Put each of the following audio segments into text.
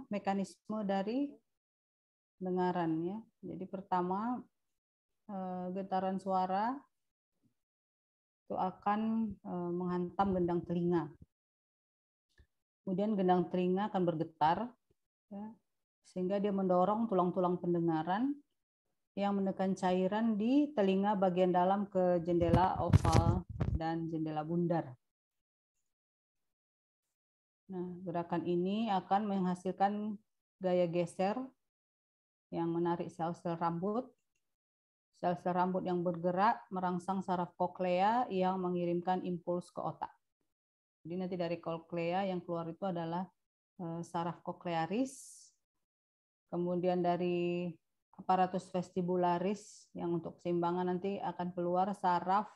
mekanisme dari pendengaran ya. Jadi pertama getaran suara itu akan menghantam gendang telinga. Kemudian gendang telinga akan bergetar ya, sehingga dia mendorong tulang-tulang pendengaran yang menekan cairan di telinga bagian dalam ke jendela oval dan jendela bundar. Nah, gerakan ini akan menghasilkan gaya geser yang menarik sel-sel rambut. Sel-sel rambut yang bergerak merangsang saraf koklea yang mengirimkan impuls ke otak. Jadi nanti dari koklea yang keluar itu adalah saraf koklearis, kemudian dari aparatus vestibularis yang untuk keseimbangan nanti akan keluar saraf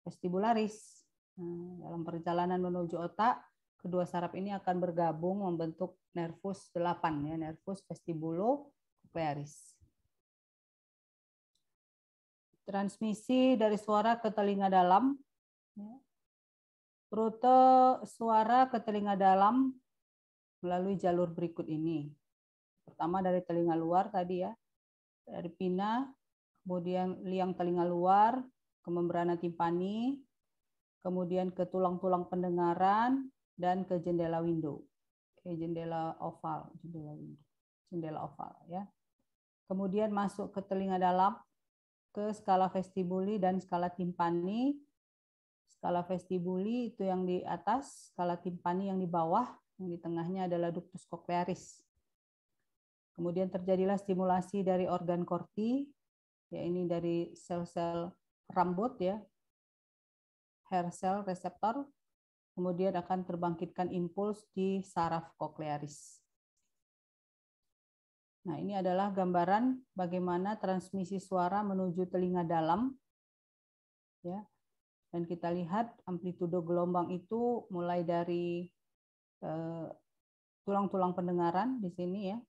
vestibularis. Nah, dalam perjalanan menuju otak, kedua saraf ini akan bergabung membentuk nervus 8 ya, nervus vestibulo-koklearis. Transmisi dari suara ke telinga dalam. Rute suara ke telinga dalam melalui jalur berikut ini. Pertama dari telinga luar tadi ya, dari pina, kemudian liang telinga luar, ke membrana timpani, kemudian ke tulang-tulang pendengaran, dan ke jendela window, ke jendela oval, jendela oval ya. Kemudian masuk ke telinga dalam, ke skala vestibuli dan skala timpani. Skala vestibuli itu yang di atas, skala timpani yang di bawah, yang di tengahnya adalah ductus cochlearis. Kemudian terjadilah stimulasi dari organ korti, ya ini dari sel-sel rambut ya, hair cell reseptor. Kemudian akan terbangkitkan impuls di saraf koklearis. Nah, ini adalah gambaran bagaimana transmisi suara menuju telinga dalam. Ya. Dan kita lihat amplitudo gelombang itu mulai dari tulang-tulang pendengaran di sini ya,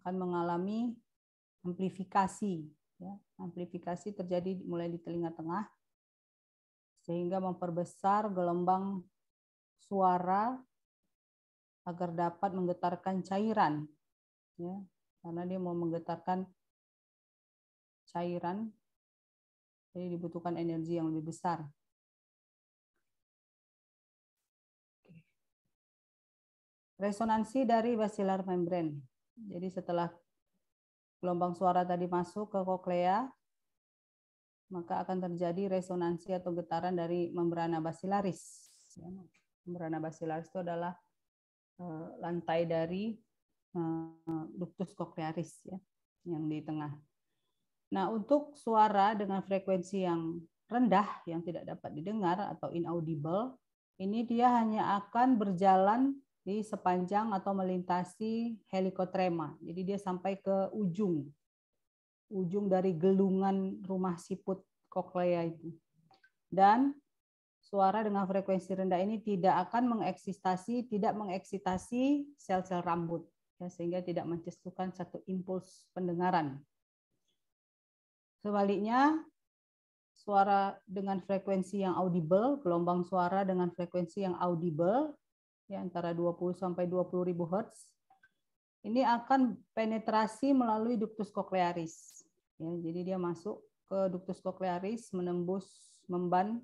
akan mengalami amplifikasi. Ya. Amplifikasi terjadi mulai di telinga tengah, sehingga memperbesar gelombang suara agar dapat menggetarkan cairan. Ya, karena dia mau menggetarkan cairan, jadi dibutuhkan energi yang lebih besar. Resonansi dari basilar membrane. Jadi setelah gelombang suara tadi masuk ke koklea, maka akan terjadi resonansi atau getaran dari membrana basilaris. Membrana basilaris itu adalah lantai dari ductus cochlearis ya, yang di tengah. Nah, untuk suara dengan frekuensi yang rendah yang tidak dapat didengar atau inaudible, ini dia hanya akan berjalan di sepanjang atau melintasi helikotrema. Jadi dia sampai ke ujung dari gelungan rumah siput koklea itu. Dan suara dengan frekuensi rendah ini tidak akan mengeksitasi sel-sel rambut, ya, sehingga tidak mencetuskan satu impuls pendengaran. Sebaliknya, suara dengan frekuensi yang audible, gelombang suara dengan frekuensi yang audible, ya, antara 20 sampai 20.000 Hz, ini akan penetrasi melalui ductus cochlearis. Ya, jadi dia masuk ke ductus cochlearis, menembus membran,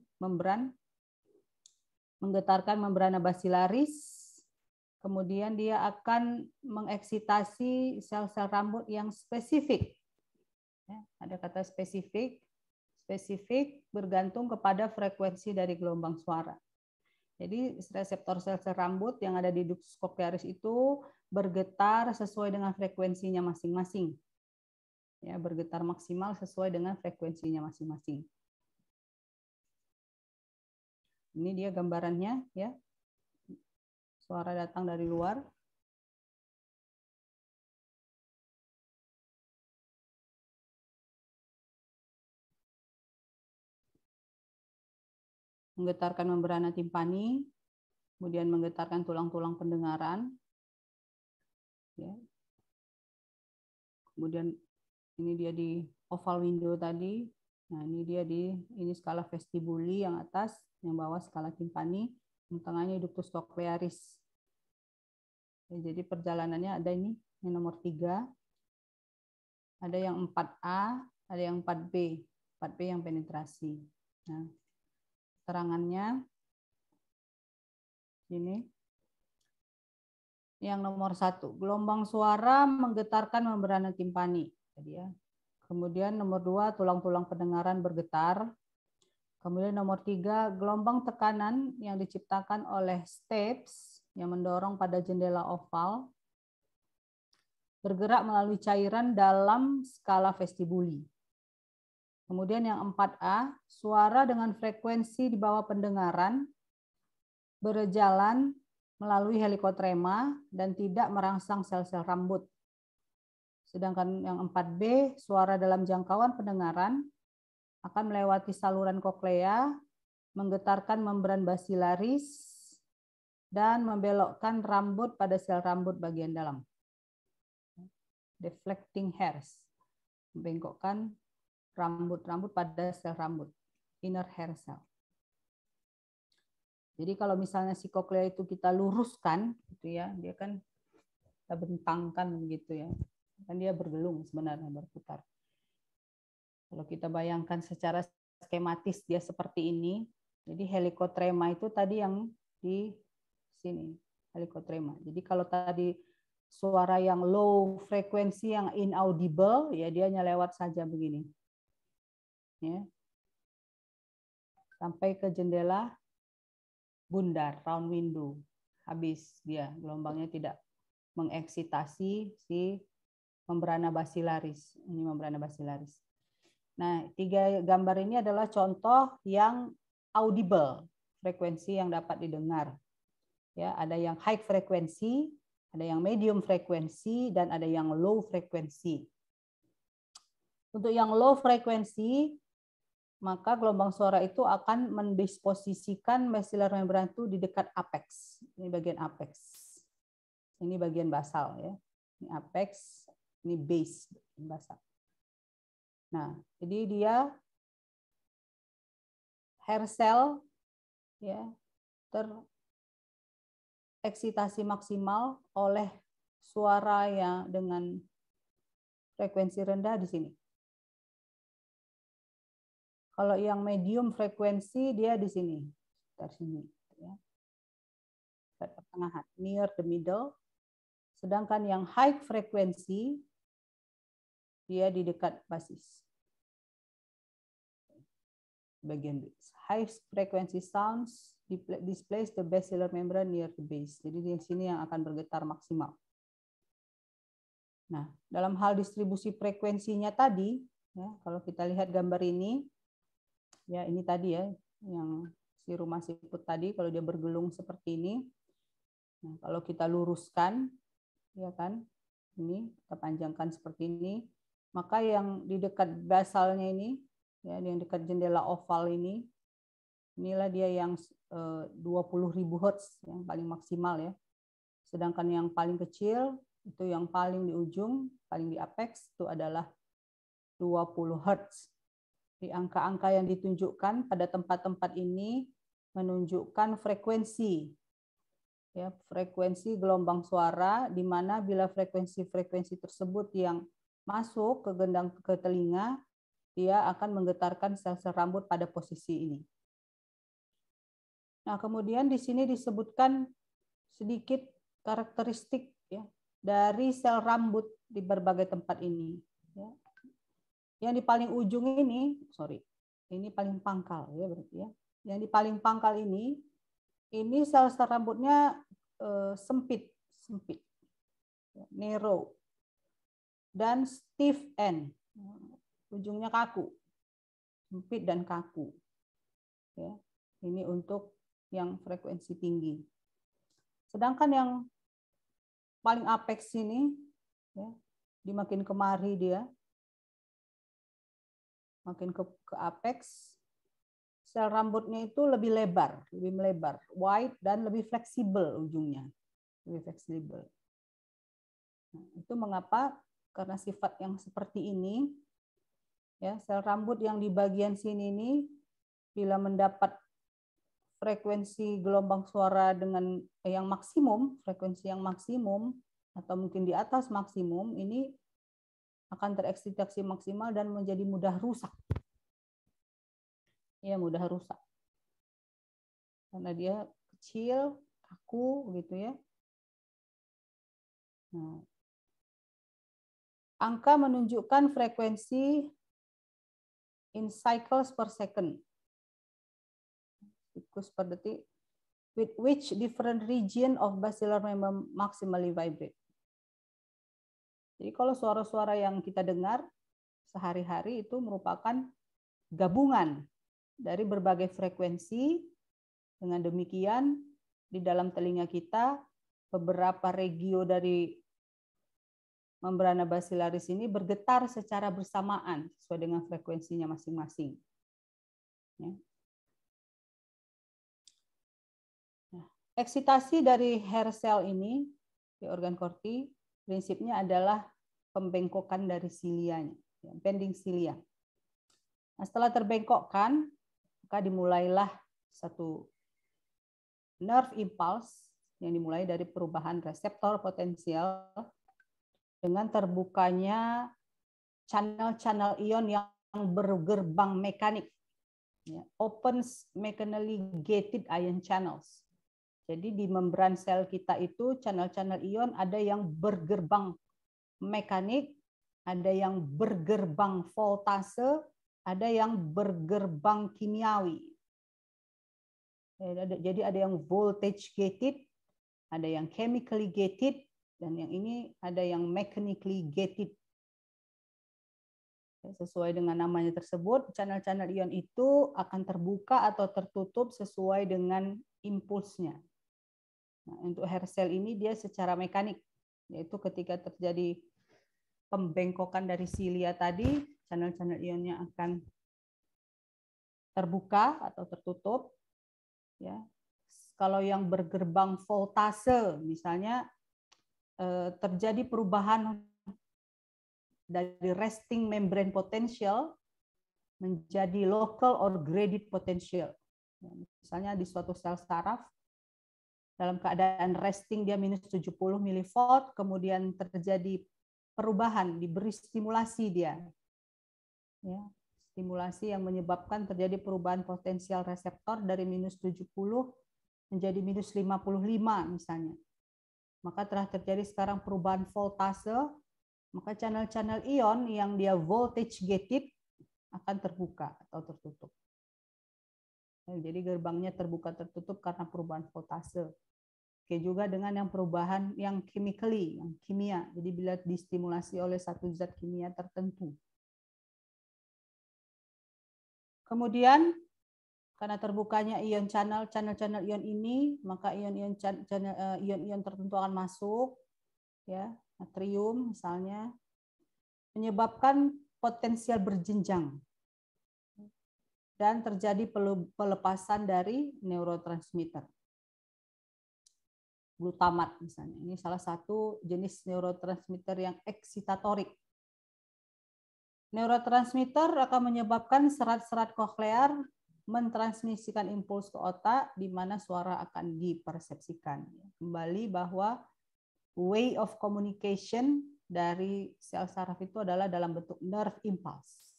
menggetarkan membrana basilaris, kemudian dia akan mengeksitasi sel-sel rambut yang spesifik. Ya, ada kata spesifik bergantung kepada frekuensi dari gelombang suara. Jadi reseptor sel-sel rambut yang ada di ductus cochlearis itu bergetar sesuai dengan frekuensinya masing-masing. Ya, bergetar maksimal sesuai dengan frekuensinya masing-masing. Ini dia gambarannya ya. Suara datang dari luar. Menggetarkan membrana timpani, kemudian menggetarkan tulang-tulang pendengaran. Ya. Kemudian ini dia di oval window tadi. Nah, ini dia ini skala vestibuli yang atas, yang bawah skala timpani, yang tengahnya ductus cochlearis. Jadi perjalanannya ada ini yang nomor 3, ada yang 4A, ada yang 4B. 4B yang penetrasi. Nah, keterangannya ini. Yang nomor 1, gelombang suara menggetarkan membrana timpani. Jadi ya. Kemudian nomor 2, tulang-tulang pendengaran bergetar. Kemudian nomor 3, gelombang tekanan yang diciptakan oleh stapes yang mendorong pada jendela oval bergerak melalui cairan dalam skala vestibuli. Kemudian yang 4A, suara dengan frekuensi di bawah pendengaran berjalan melalui helikotrema dan tidak merangsang sel-sel rambut. Sedangkan yang 4B, suara dalam jangkauan pendengaran akan melewati saluran koklea, menggetarkan membran basilaris, dan membelokkan rambut pada sel rambut bagian dalam. Deflecting hairs, membengkokkan rambut-rambut pada sel rambut, inner hair cell. Jadi kalau misalnya si koklea itu kita luruskan, gitu ya, dia kan kita bentangkan gitu ya, kan dia bergelung sebenarnya, berputar. Kalau kita bayangkan secara skematis dia seperti ini, jadi helikotrema itu tadi yang di sini, helikotrema. Jadi kalau tadi suara yang low frekuensi, yang inaudible, ya dia hanya lewat saja begini, ya, sampai ke jendela bundar, round window, habis dia, gelombangnya tidak mengeksitasi si membrana basilaris. Ini membrana basilaris. Nah, 3 gambar ini adalah contoh yang audible, frekuensi yang dapat didengar. Ya, ada yang high frekuensi, ada yang medium frekuensi, dan ada yang low frekuensi. Untuk yang low frekuensi, maka gelombang suara itu akan mendisposisikan basilar membran itu di dekat apex. Ini bagian apex. Ini bagian basal ya. Ini apex, ini base basal. Nah, jadi dia hair cell ya tereksitasi maksimal oleh suara yang dengan frekuensi rendah di sini. Kalau yang medium frekuensi dia di sini, sekitar sini, ya. Pertengahan, near the middle. Sedangkan yang high frekuensi dia di dekat basis. Bagian base. High frequency sounds displays the basilar membrane near the base. Jadi di sini yang akan bergetar maksimal. Nah, dalam hal distribusi frekuensinya tadi, ya, kalau kita lihat gambar ini, ya ini tadi ya, yang si rumah siput tadi, kalau dia bergelung seperti ini, nah, kalau kita luruskan, ya kan, ini kita panjangkan seperti ini, maka yang di dekat basalnya ini, ya, yang dekat jendela oval ini, inilah dia yang 20.000 Hz yang paling maksimal ya. Sedangkan yang paling kecil itu yang paling di ujung, paling di apex itu adalah 20 Hz. Di angka-angka yang ditunjukkan pada tempat-tempat ini menunjukkan frekuensi, ya, frekuensi gelombang suara, di mana bila frekuensi-frekuensi tersebut yang masuk ke gendang ke telinga, dia akan menggetarkan sel-sel rambut pada posisi ini. Nah, kemudian di sini disebutkan sedikit karakteristik ya dari sel rambut di berbagai tempat ini. Ya. Yang di paling ujung ini, ini paling pangkal ya berarti ya. Yang di paling pangkal ini sel-sel rambutnya sempit, narrow, dan stiff end, ujungnya kaku, sempit dan kaku. Ya, ini untuk yang frekuensi tinggi. Sedangkan yang paling apex ini, ya, dimakin kemari dia, makin ke apex, sel rambutnya itu lebih melebar, wide dan lebih fleksibel ujungnya, lebih fleksibel. Nah, itu mengapa? Karena sifat yang seperti ini, ya, sel rambut yang di bagian sini ini bila mendapat frekuensi gelombang suara dengan yang maksimum, frekuensi yang maksimum atau mungkin di atas maksimum, ini akan tereksitasi maksimal dan menjadi mudah rusak. Ya, mudah rusak. Karena dia kecil, kaku gitu ya. Nah, angka menunjukkan frekuensi in cycles per second. Siklus per detik, with which different region of basilar member maximally vibrate. Jadi kalau suara-suara yang kita dengar sehari-hari itu merupakan gabungan dari berbagai frekuensi. Dengan demikian, di dalam telinga kita, beberapa regio dari membrana basilaris ini bergetar secara bersamaan sesuai dengan frekuensinya masing-masing. Ya. Nah, eksitasi dari hair cell ini di organ korti prinsipnya adalah pembengkokan dari silianya, ya, bending cilia. Nah, setelah terbengkokkan, maka dimulailah satu nerve impulse yang dimulai dari perubahan reseptor potensial dengan terbukanya channel-channel ion yang bergerbang mekanik, ya, open mechanically gated ion channels. Jadi di membran sel kita itu channel-channel ion ada yang bergerbang mekanik, ada yang bergerbang voltase, ada yang bergerbang kimiawi. Jadi ada yang voltage gated, ada yang chemically gated, dan yang ini ada yang mechanically gated. Sesuai dengan namanya tersebut, channel-channel ion itu akan terbuka atau tertutup sesuai dengan impulsnya. Nah, untuk hair cell ini dia secara mekanik, yaitu ketika terjadi pembengkokan dari silia tadi, channel-channel ionnya akan terbuka atau tertutup. Ya, kalau yang bergerbang voltase, misalnya terjadi perubahan dari resting membrane potential menjadi local or graded potential. Misalnya di suatu sel saraf, dalam keadaan resting dia minus 70 milivolt, kemudian terjadi perubahan, diberi stimulasi dia. Ya, stimulasi yang menyebabkan terjadi perubahan potensial reseptor dari minus 70 menjadi minus 55 misalnya. Maka telah terjadi sekarang perubahan voltase, maka channel-channel ion yang dia voltage gated akan terbuka atau tertutup. Jadi gerbangnya terbuka tertutup karena perubahan voltase. Oke, juga dengan yang perubahan yang chemically, yang kimia. Jadi bila distimulasi oleh satu zat kimia tertentu. Kemudian karena terbukanya ion channel ion ini, maka ion-ion tertentu akan masuk, ya, natrium misalnya, menyebabkan potensial berjenjang dan terjadi pelepasan dari neurotransmitter. Glutamat misalnya, ini salah satu jenis neurotransmitter yang eksitatorik. Neurotransmitter akan menyebabkan serat-serat koklear mentransmisikan impuls ke otak di mana suara akan dipersepsikan. Kembali bahwa way of communication dari sel saraf itu adalah dalam bentuk nerve impulse.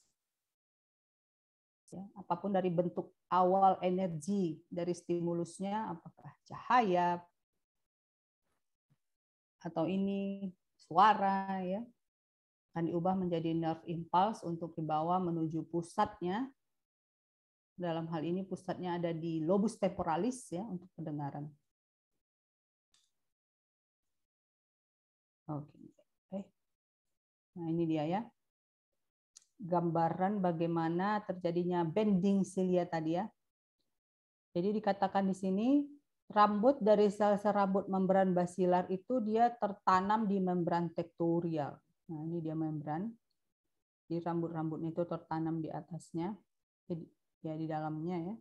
Ya, apapun dari bentuk awal energi dari stimulusnya, apakah cahaya atau ini suara, ya, akan diubah menjadi nerve impulse untuk dibawa menuju pusatnya. Dalam hal ini pusatnya ada di lobus temporalis, ya, untuk pendengaran. Oke. Nah, ini dia ya. Gambaran bagaimana terjadinya bending cilia tadi ya. Jadi dikatakan di sini rambut dari sel-sel rambut membran basilar itu dia tertanam di membran tektorial. Nah, ini dia membran. Di rambut-rambutnya itu tertanam di atasnya. Jadi, ya di dalamnya ya.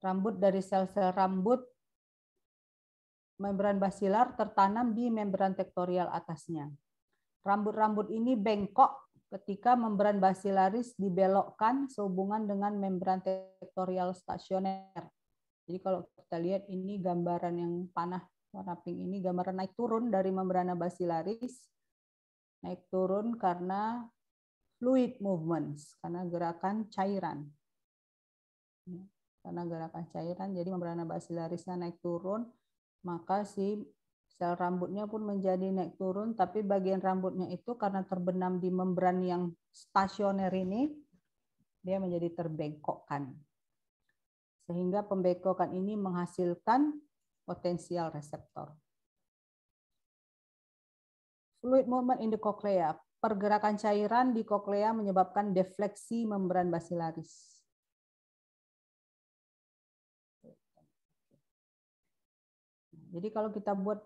Rambut dari sel-sel rambut membran basilar tertanam di membran tektorial atasnya. Rambut-rambut ini bengkok ketika membran basilaris dibelokkan sehubungan dengan membran tektorial stasioner. Jadi kalau kita lihat ini gambaran yang panah warna pink ini gambaran naik turun dari membrana basilaris. Naik turun karena fluid movements, karena gerakan cairan. Karena gerakan cairan, jadi membrana basilarisnya naik turun, maka si sel rambutnya pun menjadi naik turun, tapi bagian rambutnya itu karena terbenam di membran yang stasioner ini, dia menjadi terbengkokkan. Sehingga pembengkokan ini menghasilkan potensial reseptor. Fluid movement in the cochlea. Pergerakan cairan di koklea menyebabkan defleksi membran basilaris. Jadi kalau kita buat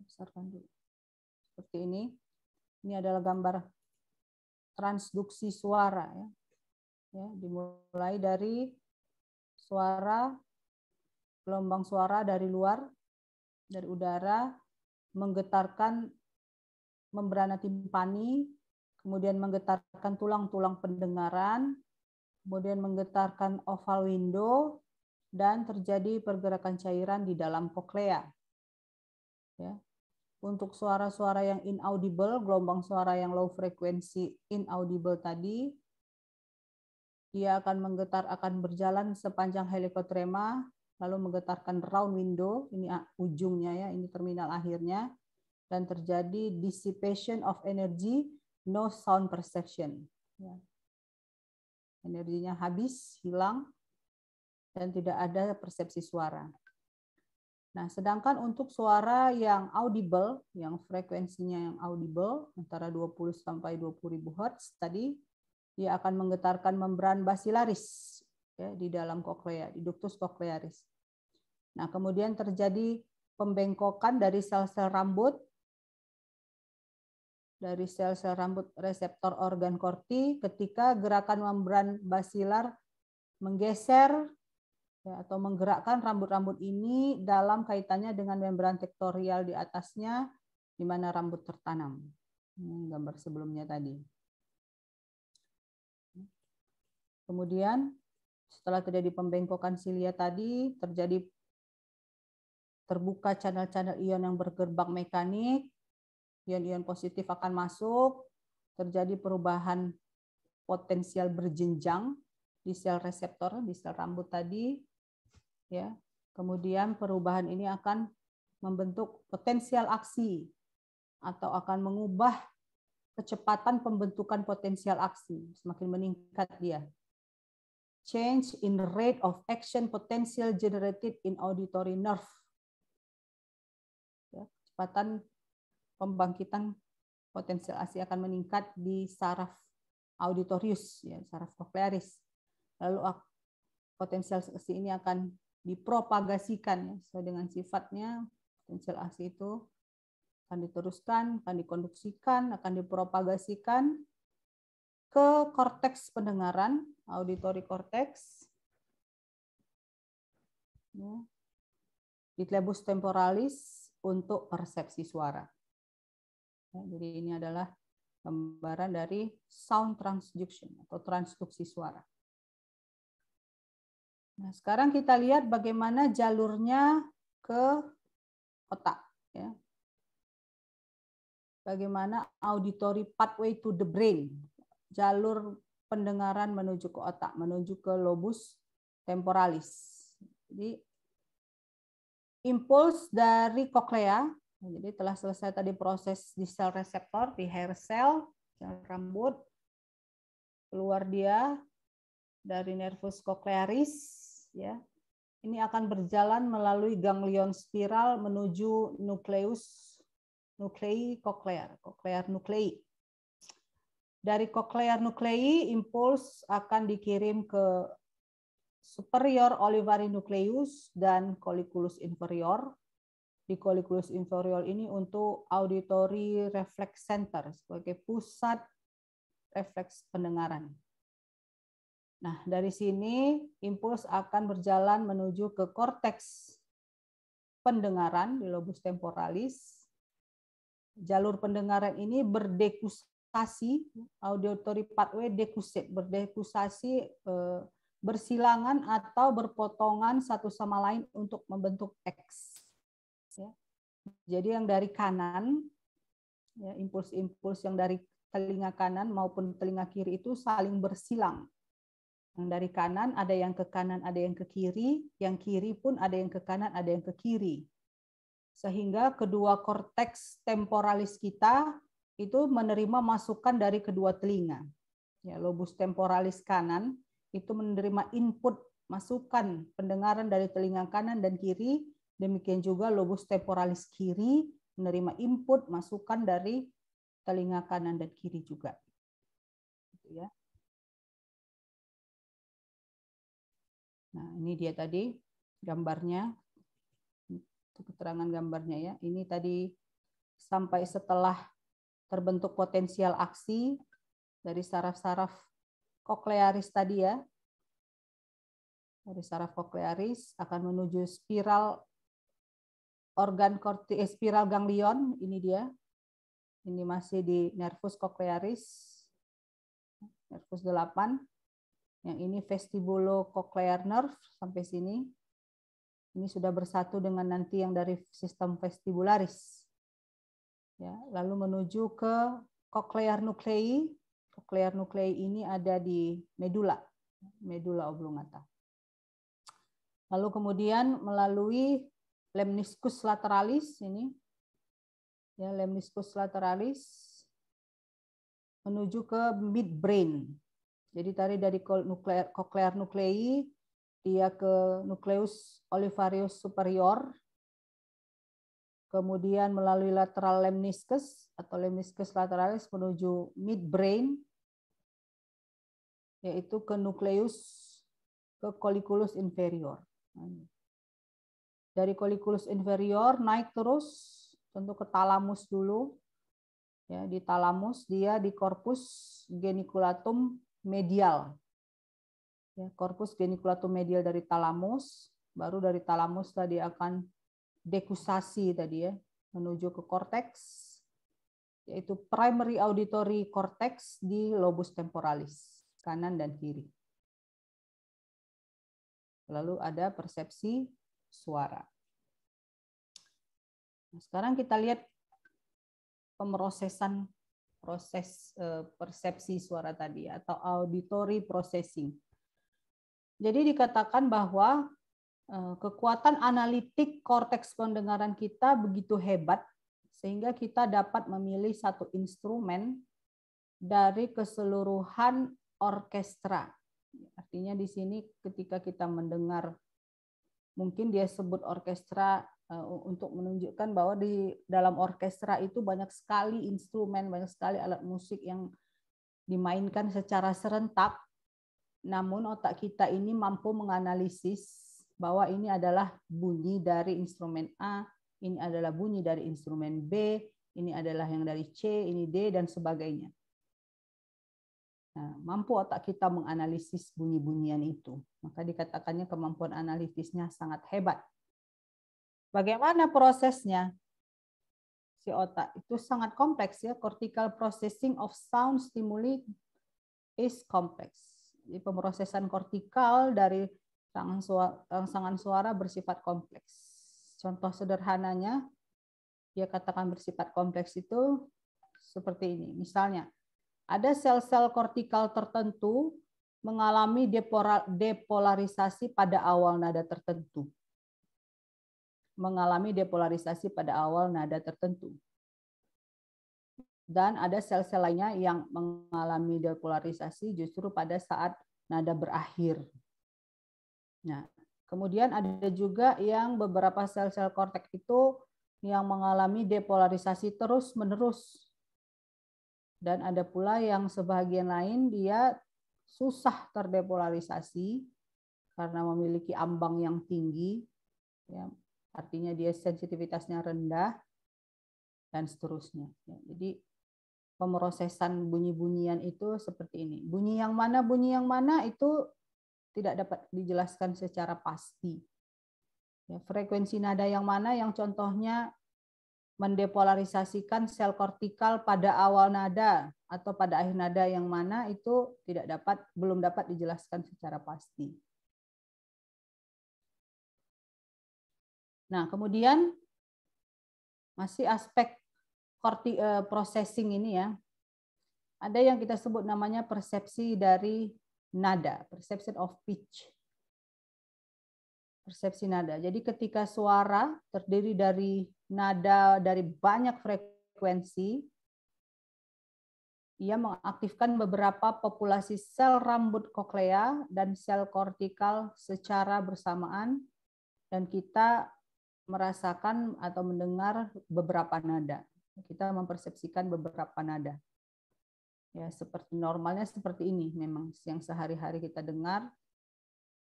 besarkan dulu. Seperti ini adalah gambar transduksi suara ya. Ya, dimulai dari suara, gelombang suara dari luar, dari udara, menggetarkan membrana timpani, kemudian menggetarkan tulang-tulang pendengaran, kemudian menggetarkan oval window, dan terjadi pergerakan cairan di dalam koklea. Ya. Untuk suara-suara yang inaudible, gelombang suara yang low frekuensi inaudible tadi, dia akan menggetar, akan berjalan sepanjang helikotrema, lalu menggetarkan round window, ini ujungnya ya, ini terminal akhirnya, dan terjadi dissipation of energy, no sound perception. Ya. Energinya habis, hilang, dan tidak ada persepsi suara. Nah, sedangkan untuk suara yang audible, yang frekuensinya yang audible, antara 20 sampai 20.000 Hz tadi, dia akan menggetarkan membran basilaris ya, di dalam koklea, di ductus cochlearis. Nah, kemudian terjadi pembengkokan dari sel-sel rambut, dari sel-sel rambut reseptor organ korti ketika gerakan membran basilar menggeser ya, atau menggerakkan rambut-rambut ini dalam kaitannya dengan membran tektorial di atasnya, di mana rambut tertanam. Ini gambar sebelumnya tadi. Kemudian setelah terjadi pembengkokan silia tadi, terbuka channel-channel ion yang bergerbang mekanik, ion-ion positif akan masuk, terjadi perubahan potensial berjenjang di sel reseptor, di sel rambut tadi, ya. Kemudian perubahan ini akan membentuk potensial aksi atau akan mengubah kecepatan pembentukan potensial aksi, semakin meningkat dia. Change in the rate of action potential generated in auditory nerve. Ya, kecepatan pembangkitan potensial aksi akan meningkat di saraf auditorius, ya, saraf cochlearis. Lalu potensial aksi ini akan dipropagasikan ya, sesuai dengan sifatnya. Potensial aksi itu akan diteruskan, akan dikonduksikan, akan dipropagasikan ke korteks pendengaran, auditory cortex, ya, di glebus temporalis untuk persepsi suara. Ya, jadi ini adalah gambaran dari sound transduction atau transduksi suara. Nah, sekarang kita lihat bagaimana jalurnya ke otak. Ya. Bagaimana auditory pathway to the brain, jalur pendengaran menuju ke otak, menuju ke lobus temporalis. Jadi impuls dari koklea, jadi telah selesai tadi proses di sel reseptor, di hair cell, sel rambut, keluar dia dari nervus cochlearis, ya. Ini akan berjalan melalui ganglion spiral menuju nuklei cochlear, cochlear nuklei. Dari cochlear nuklei, impuls akan dikirim ke superior olivary nucleus dan colliculus inferior. Di colliculus inferior ini untuk auditory reflex center sebagai pusat refleks pendengaran. Nah, dari sini impuls akan berjalan menuju ke korteks pendengaran di lobus temporalis. jalur pendengaran ini berdekusasi, auditory pathway decussate, berdekusasi, bersilangan atau berpotongan satu sama lain untuk membentuk X. Ya. Jadi yang dari kanan, ya, impuls-impuls yang dari telinga kanan maupun telinga kiri itu saling bersilang. Yang dari kanan ada yang ke kanan, ada yang ke kiri, yang kiri pun ada yang ke kanan, ada yang ke kiri. Sehingga kedua korteks temporalis kita itu menerima masukan dari kedua telinga. Ya, lobus temporalis kanan itu menerima input masukan pendengaran dari telinga kanan dan kiri, demikian juga lobus temporalis kiri menerima input masukan dari telinga kanan dan kiri juga. Gitu ya. Nah, ini dia tadi gambarnya, keterangan gambarnya ya. Ini tadi sampai setelah terbentuk potensial aksi dari saraf-saraf koklearis tadi ya. Dari saraf koklearis akan menuju spiral organ spiral ganglion, ini dia. Ini masih di nervus koklearis, nervus 8. Yang ini vestibulocochlear nerve sampai sini. Ini sudah bersatu dengan nanti yang dari sistem vestibularis. Ya, lalu menuju ke cochlear nuclei. Cochlear nuclei ini ada di medula, medula oblongata. Lalu kemudian melalui lemniscus lateralis ini, ya, lemniscus lateralis menuju ke midbrain. Jadi tadi dari cochlear nuclei dia ke nucleus olivarius superior, kemudian melalui lateral lemniscus atau lemniscus lateralis menuju midbrain, yaitu ke nucleus ke colliculus inferior. Dari colliculus inferior naik terus tentu ke talamus dulu. Ya, di talamus dia di corpus geniculatum medial. Ya, corpus geniculatum medial dari talamus, baru dari talamus tadi akan dekusasi tadi ya, menuju ke korteks, yaitu primary auditory cortex di lobus temporalis, kanan dan kiri. Lalu ada persepsi suara. Nah, sekarang kita lihat pemrosesan proses persepsi suara tadi atau auditory processing. Jadi dikatakan bahwa kekuatan analitik korteks pendengaran kita begitu hebat sehingga kita dapat memilih satu instrumen dari keseluruhan orkestra. Artinya di sini ketika kita mendengar, mungkin dia sebut orkestra untuk menunjukkan bahwa di dalam orkestra itu banyak sekali instrumen, banyak sekali alat musik yang dimainkan secara serentak. Namun otak kita ini mampu menganalisis bahwa ini adalah bunyi dari instrumen A, ini adalah bunyi dari instrumen B, ini adalah yang dari C, ini D, dan sebagainya. Nah, mampu otak kita menganalisis bunyi-bunyian itu. Maka dikatakannya kemampuan analitisnya sangat hebat. Bagaimana prosesnya? Si otak itu sangat kompleks ya. Cortical processing of sound stimuli is complex. Jadi pemrosesan kortikal dari rangsangan suara bersifat kompleks. Contoh sederhananya, dia katakan bersifat kompleks itu seperti ini. Misalnya, ada sel-sel kortikal tertentu mengalami depolarisasi pada awal nada tertentu. Mengalami depolarisasi pada awal nada tertentu. Dan ada sel-sel lainnya yang mengalami depolarisasi justru pada saat nada berakhir. Nah, kemudian ada juga yang beberapa sel-sel korteks itu yang mengalami depolarisasi terus-menerus. Dan ada pula yang sebagian lain dia susah terdepolarisasi karena memiliki ambang yang tinggi, ya, artinya dia sensitivitasnya rendah, dan seterusnya. Ya, jadi pemrosesan bunyi-bunyian itu seperti ini. Bunyi yang mana itu tidak dapat dijelaskan secara pasti. Ya, frekuensi nada yang mana yang contohnya mendepolarisasikan sel kortikal pada awal nada atau pada akhir nada yang mana itu belum dapat dijelaskan secara pasti. Nah, kemudian masih aspek processing ini ya. Ada yang kita sebut namanya persepsi dari nada, perception of pitch. Persepsi nada. Jadi ketika suara terdiri dari nada dari banyak frekuensi, ia mengaktifkan beberapa populasi sel rambut koklea dan sel kortikal secara bersamaan, dan kita merasakan atau mendengar beberapa nada. Kita mempersepsikan beberapa nada. Ya, seperti normalnya seperti ini memang yang sehari-hari kita dengar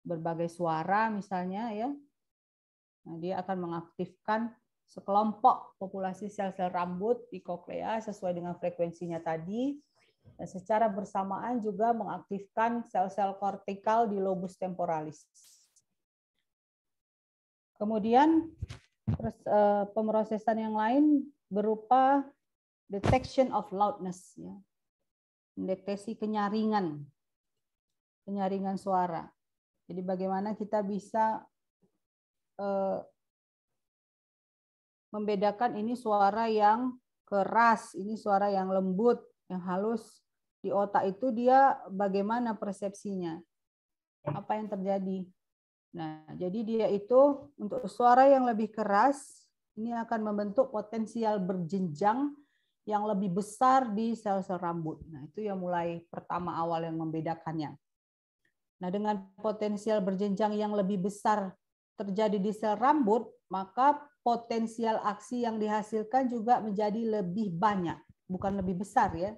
berbagai suara misalnya ya. Nah, dia akan mengaktifkan sekelompok populasi sel-sel rambut di koklea sesuai dengan frekuensinya tadi, dan secara bersamaan juga mengaktifkan sel-sel kortikal di lobus temporalis. Kemudian pemrosesan yang lain berupa detection of loudness, ya. Mendeteksi kenyaringan suara. Jadi bagaimana kita bisa membedakan ini suara yang keras, ini suara yang lembut, yang halus. Di otak itu dia bagaimana persepsinya, apa yang terjadi. Nah, jadi dia itu untuk suara yang lebih keras, ini akan membentuk potensial berjenjang yang lebih besar di sel-sel rambut. Nah, itu yang mulai pertama awal yang membedakannya. Nah, dengan potensial berjenjang yang lebih besar terjadi di sel rambut, maka potensial aksi yang dihasilkan juga menjadi lebih banyak, bukan lebih besar ya.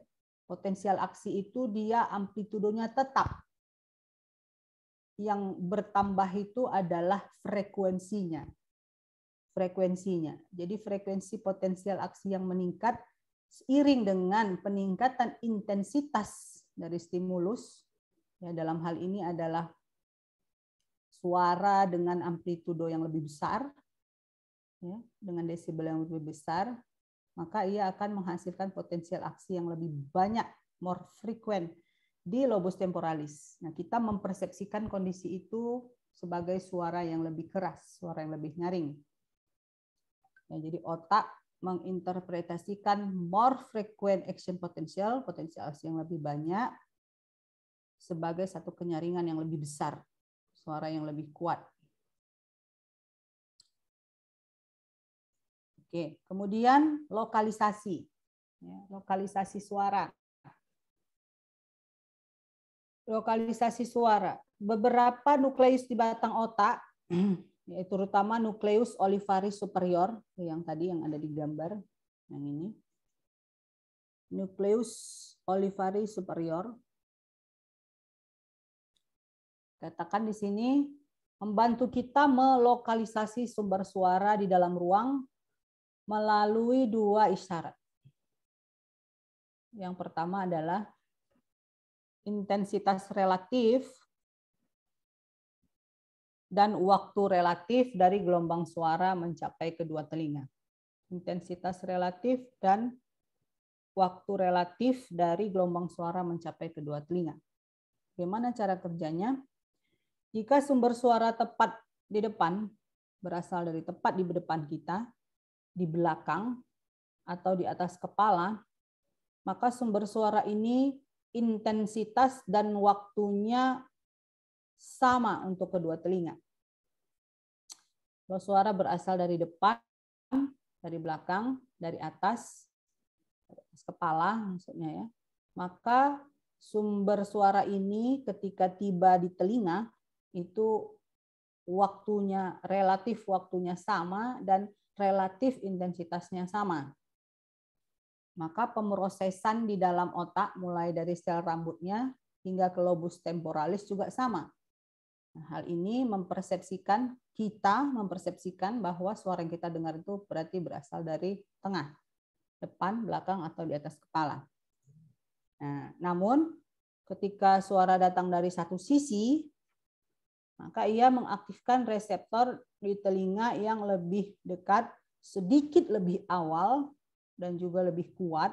Potensial aksi itu dia amplitudonya tetap. Yang bertambah itu adalah frekuensinya. Jadi frekuensi potensial aksi yang meningkat seiring dengan peningkatan intensitas dari stimulus, ya, dalam hal ini adalah suara dengan amplitudo yang lebih besar, ya, dengan desibel yang lebih besar, maka ia akan menghasilkan potensial aksi yang lebih banyak, more frequent, di lobus temporalis. Nah, kita mempersepsikan kondisi itu sebagai suara yang lebih keras, suara yang lebih nyaring. Ya, jadi otak menginterpretasikan more frequent action potential, potensial aksi yang lebih banyak, sebagai satu kenyaringan yang lebih besar, suara yang lebih kuat. Oke, kemudian lokalisasi, ya, lokalisasi suara. Lokalisasi suara. Beberapa nukleus di batang otak, yaitu terutama nukleus olivaris superior, yang tadi yang ada di gambar, yang ini. Nukleus olivaris superior. Katakan di sini membantu kita melokalisasi sumber suara di dalam ruang melalui dua isyarat. Yang pertama adalah intensitas relatif dan waktu relatif dari gelombang suara mencapai kedua telinga. Intensitas relatif dan waktu relatif dari gelombang suara mencapai kedua telinga. Bagaimana cara kerjanya? Jika sumber suara tepat di depan, berasal dari tepat di depan kita, di belakang, atau di atas kepala, maka sumber suara ini intensitas dan waktunya sama untuk kedua telinga. Kalau suara berasal dari depan, dari belakang, dari atas kepala maksudnya ya, maka sumber suara ini ketika tiba di telinga itu waktunya, relatif waktunya sama dan relatif intensitasnya sama. Maka pemrosesan di dalam otak mulai dari sel rambutnya hingga ke lobus temporalis juga sama. Nah, hal ini kita mempersepsikan bahwa suara yang kita dengar itu berarti berasal dari tengah, depan, belakang, atau di atas kepala. Nah, namun ketika suara datang dari satu sisi, maka ia mengaktifkan reseptor di telinga yang lebih dekat sedikit lebih awal dan juga lebih kuat,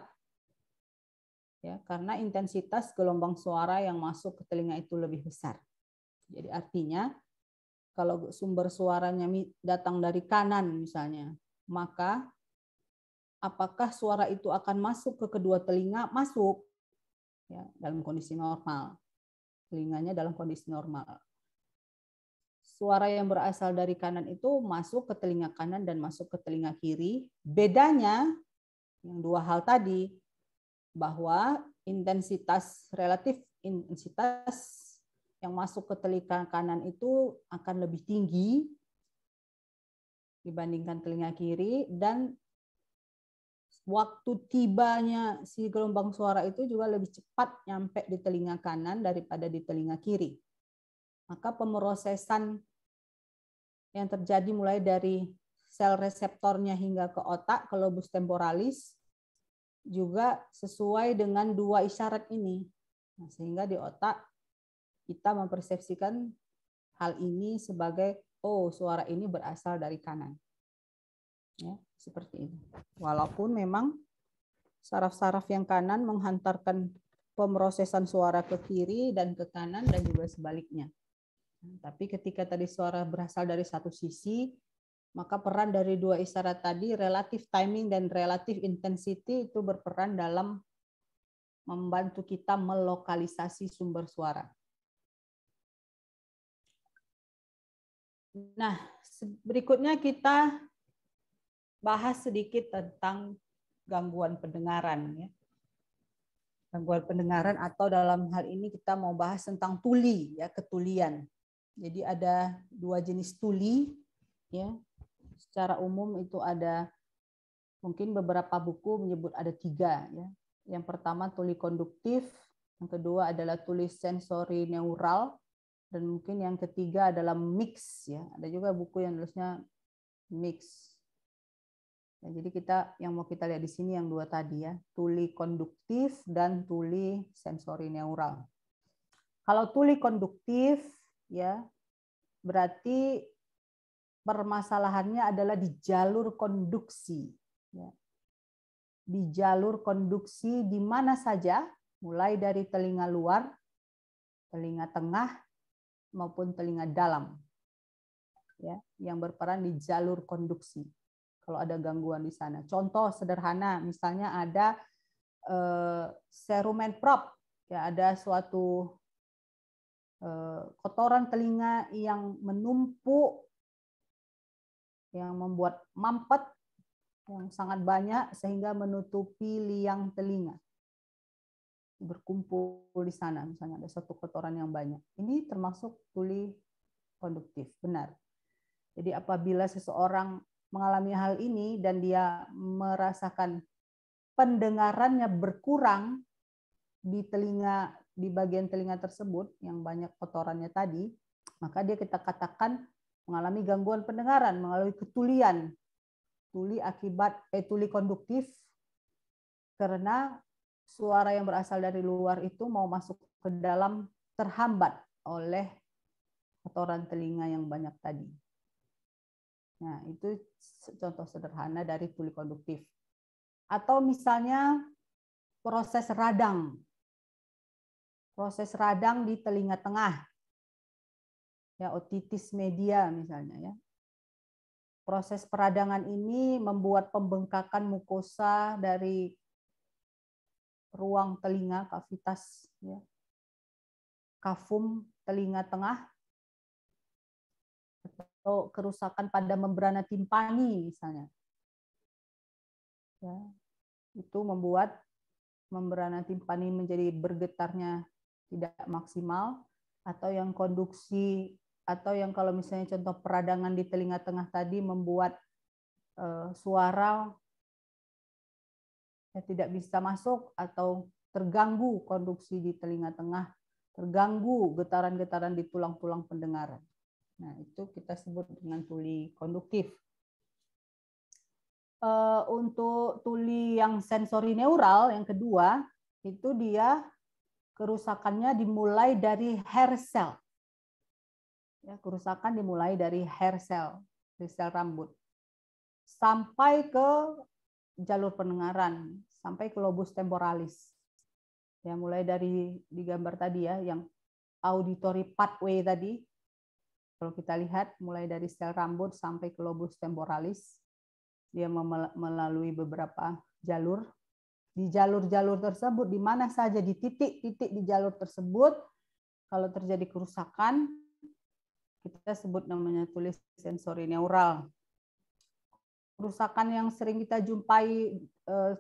ya, karena intensitas gelombang suara yang masuk ke telinga itu lebih besar. Jadi artinya kalau sumber suaranya datang dari kanan misalnya, maka apakah suara itu akan masuk ke kedua telinga? Masuk, ya, dalam kondisi normal. Telinganya dalam kondisi normal. Suara yang berasal dari kanan itu masuk ke telinga kanan dan masuk ke telinga kiri. Bedanya yang dua hal tadi, bahwa relatif intensitas yang masuk ke telinga kanan itu akan lebih tinggi dibandingkan telinga kiri, dan waktu tibanya si gelombang suara itu juga lebih cepat nyampe di telinga kanan daripada di telinga kiri. Maka pemrosesan yang terjadi mulai dari sel reseptornya hingga ke otak, ke lobus temporalis, juga sesuai dengan dua isyarat ini. Nah, sehingga di otak kita mempersepsikan hal ini sebagai, oh, suara ini berasal dari kanan. Ya, seperti ini. Walaupun memang saraf-saraf yang kanan menghantarkan pemrosesan suara ke kiri dan ke kanan dan juga sebaliknya. Tapi ketika tadi suara berasal dari satu sisi, maka peran dari dua isyarat tadi, relatif timing dan relatif intensity, itu berperan dalam membantu kita melokalisasi sumber suara. Nah, berikutnya kita bahas sedikit tentang gangguan pendengaran. Ya. Gangguan pendengaran, atau dalam hal ini kita mau bahas tentang tuli, ya, ketulian. Jadi ada dua jenis tuli, ya. Secara umum itu ada, mungkin beberapa buku menyebut ada 3, ya. Yang pertama tuli konduktif, yang kedua adalah tuli sensori neural, dan mungkin yang ketiga adalah mix, ya. Ada juga buku yang tulisnya mix. Ya, jadi yang mau kita lihat di sini yang dua tadi, ya, tuli konduktif dan tuli sensori neural. Kalau tuli konduktif, ya, berarti permasalahannya adalah di jalur konduksi. Ya. Di jalur konduksi di mana saja, mulai dari telinga luar, telinga tengah, maupun telinga dalam. Ya, yang berperan di jalur konduksi. Kalau ada gangguan di sana. Contoh sederhana, misalnya ada cerumen prop, ya, ada suatu kotoran telinga yang menumpuk, yang membuat mampet yang sangat banyak sehingga menutupi liang telinga. Berkumpul di sana, misalnya ada satu kotoran yang banyak. Ini termasuk tuli konduktif, benar. Jadi apabila seseorang mengalami hal ini dan dia merasakan pendengarannya berkurang di telinga, di bagian telinga tersebut yang banyak kotorannya tadi, maka dia kita katakan mengalami gangguan pendengaran, mengalami ketulian, tuli konduktif, karena suara yang berasal dari luar itu mau masuk ke dalam terhambat oleh kotoran telinga yang banyak tadi. Nah, itu contoh sederhana dari tuli konduktif. Atau misalnya proses radang. Proses radang di telinga tengah. Ya, otitis media misalnya, ya. Proses peradangan ini membuat pembengkakan mukosa dari ruang telinga, kavitas, ya, kafum telinga tengah, atau kerusakan pada membrana timpani misalnya. Ya, itu membuat membrana timpani menjadi bergetarnya tidak maksimal, atau yang konduksi, atau yang kalau misalnya contoh peradangan di telinga tengah tadi membuat suara tidak bisa masuk atau terganggu konduksi di telinga tengah, terganggu getaran-getaran di tulang-tulang pendengaran. Nah, itu kita sebut dengan tuli konduktif. Untuk tuli yang sensori neural, yang kedua, itu dia kerusakannya dimulai dari hair cell. Ya, kerusakan dimulai dari hair cell, dari sel rambut. sampai ke jalur pendengaran, sampai ke lobus temporalis. Ya, mulai dari di gambar tadi ya, yang auditory pathway tadi. Kalau kita lihat mulai dari sel rambut sampai ke lobus temporalis, dia melalui beberapa jalur. Di jalur-jalur tersebut, di mana saja di titik-titik di jalur tersebut, kalau terjadi kerusakan, kita sebut namanya tuli sensori neural. Kerusakan yang sering kita jumpai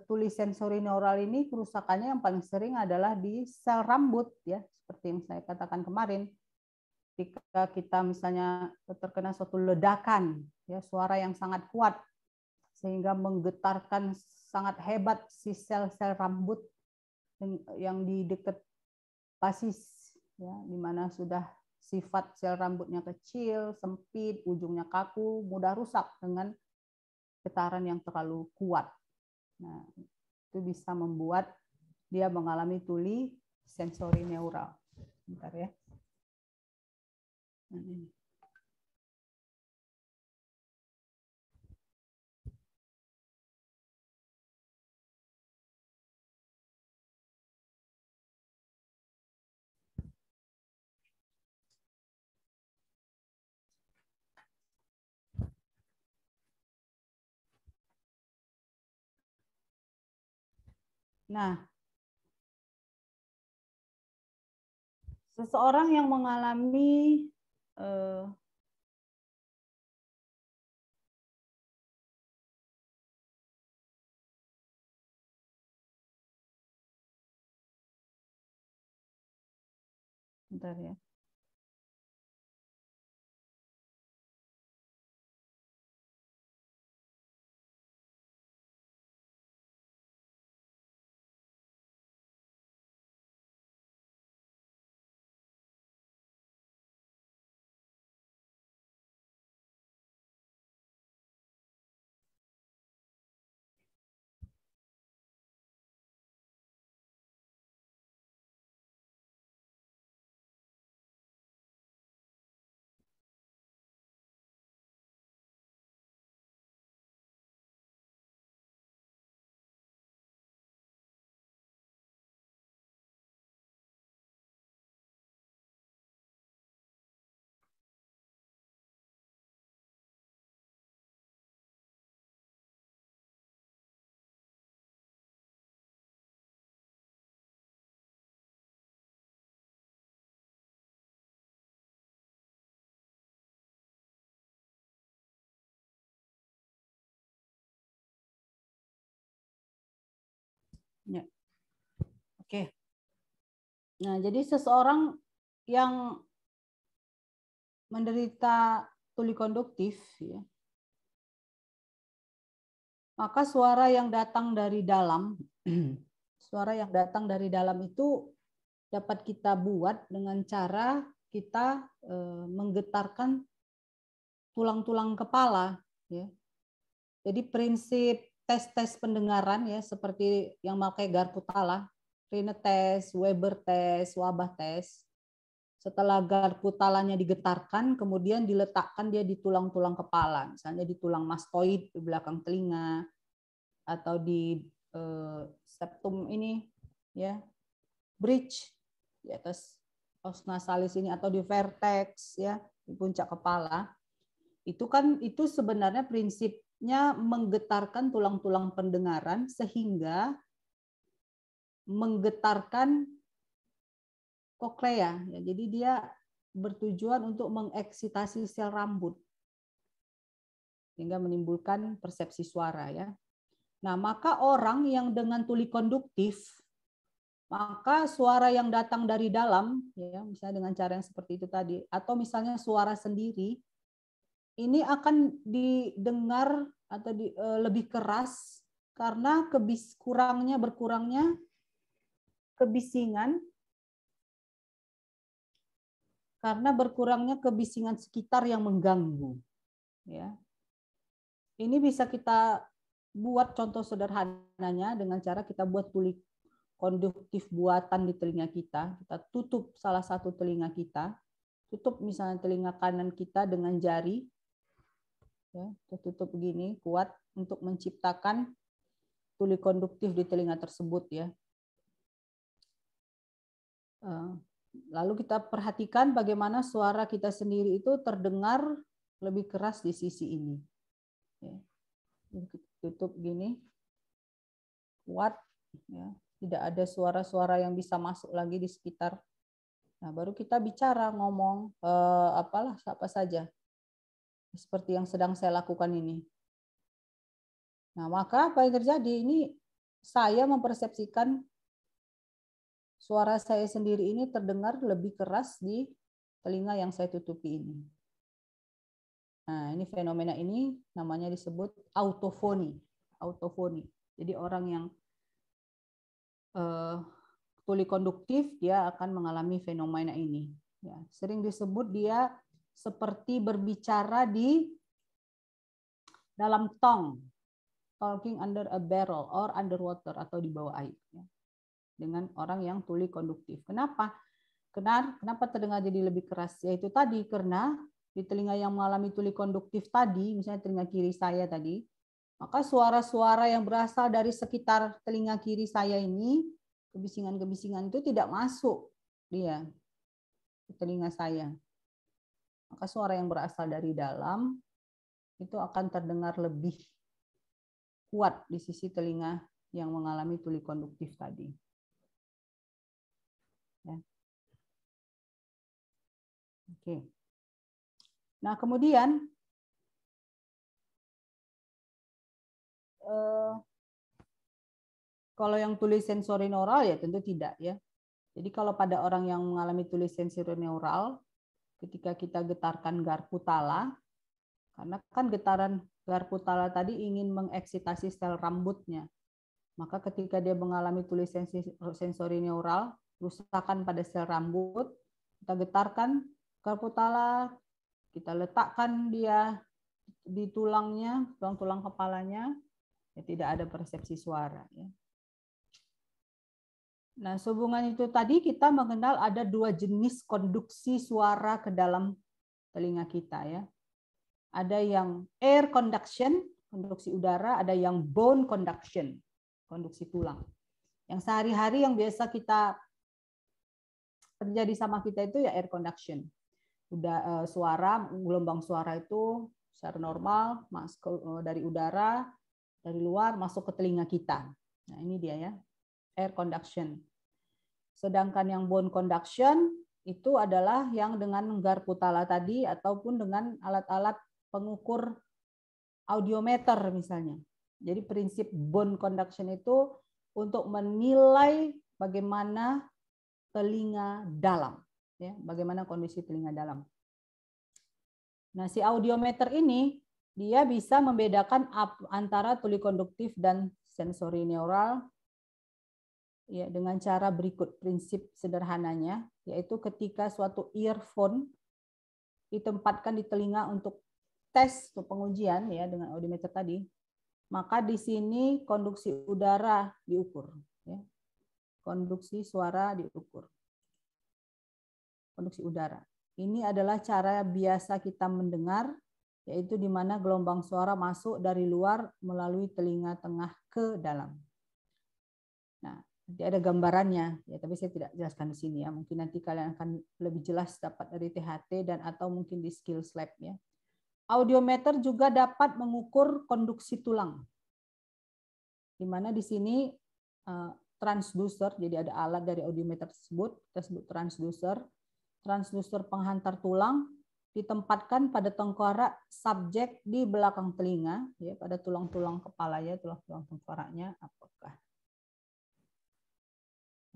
tuli sensori neural ini, kerusakannya yang paling sering adalah di sel rambut, ya, seperti yang saya katakan kemarin. Jika kita misalnya terkena suatu ledakan, ya, suara yang sangat kuat sehingga menggetarkan sangat hebat si sel-sel rambut yang di dekat basis, ya, di mana sudah sifat sel rambutnya kecil, sempit, ujungnya kaku, mudah rusak dengan getaran yang terlalu kuat. Nah, itu bisa membuat dia mengalami tuli sensori neural. Bentar ya. Nah, seseorang yang mengalami bentar ya. Ya. Oke. Nah, jadi seseorang yang menderita tuli konduktif, ya, maka suara yang datang dari dalam, suara yang datang dari dalam itu dapat kita buat dengan cara kita menggetarkan tulang-tulang kepala, ya. Jadi prinsip tes-tes pendengaran, ya, seperti yang pakai Garputala, Rine tes, Weber tes, Wabah tes. Setelah Garputalanya digetarkan, kemudian diletakkan dia di tulang-tulang kepala, misalnya di tulang mastoid di belakang telinga, atau di septum ini, ya, bridge di atas os nasalis ini, atau di vertex, ya, di puncak kepala. Itu sebenarnya prinsipnya menggetarkan tulang-tulang pendengaran sehingga menggetarkan koklea, ya. Jadi dia bertujuan untuk mengeksitasi sel rambut sehingga menimbulkan persepsi suara, ya. Nah, maka orang yang dengan tuli konduktif, maka suara yang datang dari dalam, ya, misalnya dengan cara yang seperti itu tadi, atau misalnya suara sendiri, ini akan didengar atau lebih keras karena berkurangnya kebisingan, karena berkurangnya kebisingan sekitar yang mengganggu, ya. Ini bisa kita buat contoh sederhananya dengan cara kita buat tuli konduktif buatan di telinga kita. Kita tutup salah satu telinga kita, tutup misalnya telinga kanan kita dengan jari, ya, tertutup begini, kuat untuk menciptakan tuli konduktif di telinga tersebut ya. Lalu kita perhatikan bagaimana suara kita sendiri itu terdengar lebih keras di sisi ini. Ya. Tutup gini, kuat, ya. Tidak ada suara-suara yang bisa masuk lagi di sekitar. Nah, baru kita bicara, ngomong apa saja, seperti yang sedang saya lakukan ini. Nah, maka apa yang terjadi? Ini saya mempersepsikan suara saya sendiri ini terdengar lebih keras di telinga yang saya tutupi ini. Nah, ini fenomena ini namanya disebut autofoni. Autofoni. Jadi orang yang tuli konduktif dia akan mengalami fenomena ini. Ya, sering disebut dia seperti berbicara di dalam tong, talking under a barrel or underwater atau di bawah air. Ya. Dengan orang yang tuli konduktif. Kenapa? Kenapa terdengar jadi lebih keras? Yaitu tadi karena di telinga yang mengalami tuli konduktif tadi, misalnya telinga kiri saya tadi, maka suara-suara yang berasal dari sekitar telinga kiri saya ini, kebisingan-kebisingan itu tidak masuk dia ke telinga saya. Maka suara yang berasal dari dalam itu akan terdengar lebih kuat di sisi telinga yang mengalami tuli konduktif tadi. Ya. Oke. Nah, kemudian kalau yang tuli sensorineural ya tentu tidak ya. Jadi kalau pada orang yang mengalami tuli sensorineural, ketika kita getarkan garpu tala, karena kan getaran garpu tala tadi ingin mengeksitasi sel rambutnya, maka ketika dia mengalami tuli sensorineural, kerusakan pada sel rambut, kita getarkan garpu tala, kita letakkan dia di tulangnya, tulang kepalanya, ya tidak ada persepsi suara. Ya. Nah, sehubungan itu tadi kita mengenal ada dua jenis konduksi suara ke dalam telinga kita ya. Ada yang air conduction, konduksi udara, ada yang bone conduction, konduksi tulang. Yang sehari-hari yang biasa kita terjadi sama kita itu ya air conduction. Udah suara, gelombang suara itu secara normal masuk dari udara, dari luar masuk ke telinga kita. Nah, ini dia ya. Air conduction. Sedangkan yang bone conduction itu adalah yang dengan garpu tala tadi ataupun dengan alat-alat pengukur audiometer misalnya. Jadi prinsip bone conduction itu untuk menilai bagaimana telinga dalam, ya, bagaimana kondisi telinga dalam. Nah, si audiometer ini dia bisa membedakan antara tuli konduktif dan sensorineural ya dengan cara berikut. Prinsip sederhananya yaitu ketika suatu earphone ditempatkan di telinga untuk tes atau pengujian ya dengan audiometer tadi, maka di sini konduksi udara diukur ya. Konduksi suara diukur. Konduksi udara. Ini adalah cara biasa kita mendengar, yaitu di mana gelombang suara masuk dari luar melalui telinga tengah ke dalam. Nah, nanti ada gambarannya, ya, tapi saya tidak jelaskan di sini ya. Mungkin nanti kalian akan lebih jelas dapat dari THT dan atau mungkin di Skills Lab ya. Audiometer juga dapat mengukur konduksi tulang, di mana di sini transducer, jadi ada alat dari audiometer tersebut, kita sebut transducer. Transducer penghantar tulang ditempatkan pada tengkorak subjek di belakang telinga, ya, pada tulang-tulang kepala ya, tulang-tulang tengkoraknya apakah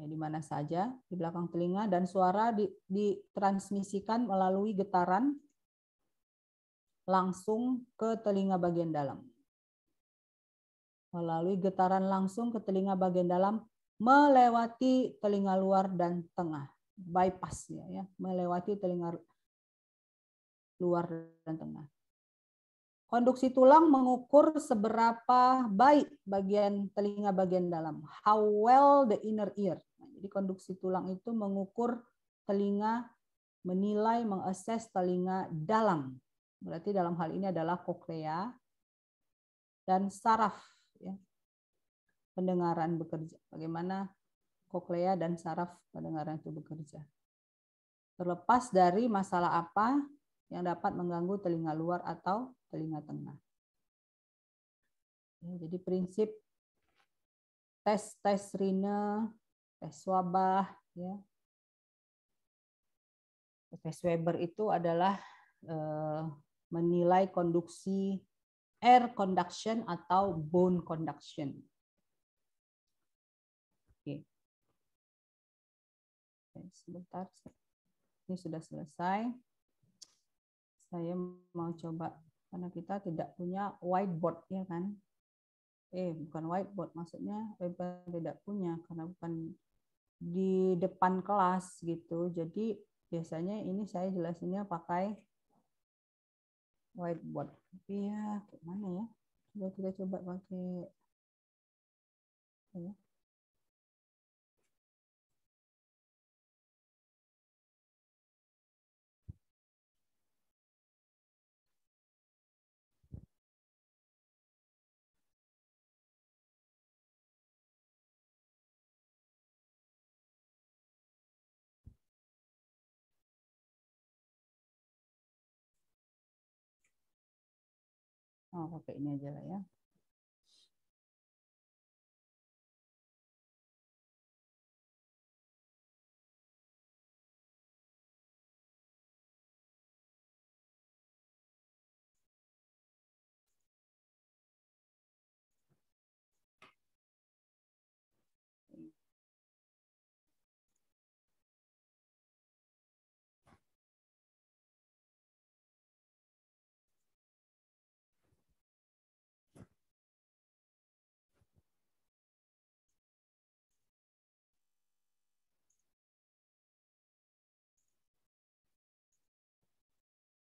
ya, di mana saja di belakang telinga, dan suara ditransmisikan melalui getaran langsung ke telinga bagian dalam. Melalui getaran langsung ke telinga bagian dalam melewati telinga luar dan tengah. Bypass ya, melewati telinga luar dan tengah. Konduksi tulang mengukur seberapa baik bagian telinga bagian dalam. How well the inner ear. Nah, jadi konduksi tulang itu mengukur telinga, menilai, mengakses telinga dalam. berarti dalam hal ini adalah koklea dan saraf, ya. Pendengaran bekerja. Bagaimana koklea dan saraf pendengaran itu bekerja. Terlepas dari masalah apa yang dapat mengganggu telinga luar atau telinga tengah. Ya, jadi prinsip tes Rine, tes Swabach, ya. Tes Weber itu adalah menilai konduksi air conduction atau bone conduction. Oke. Sebentar. Ini sudah selesai. Saya mau coba, karena kita tidak punya whiteboard, ya kan? Bukan whiteboard, maksudnya Weber tidak punya, karena bukan di depan kelas gitu. Jadi biasanya ini saya jelasinnya pakai whiteboard. Tapi ya, gimana ya? Coba kita coba pakai. Ya. Oh, pakai ini aja lah ya.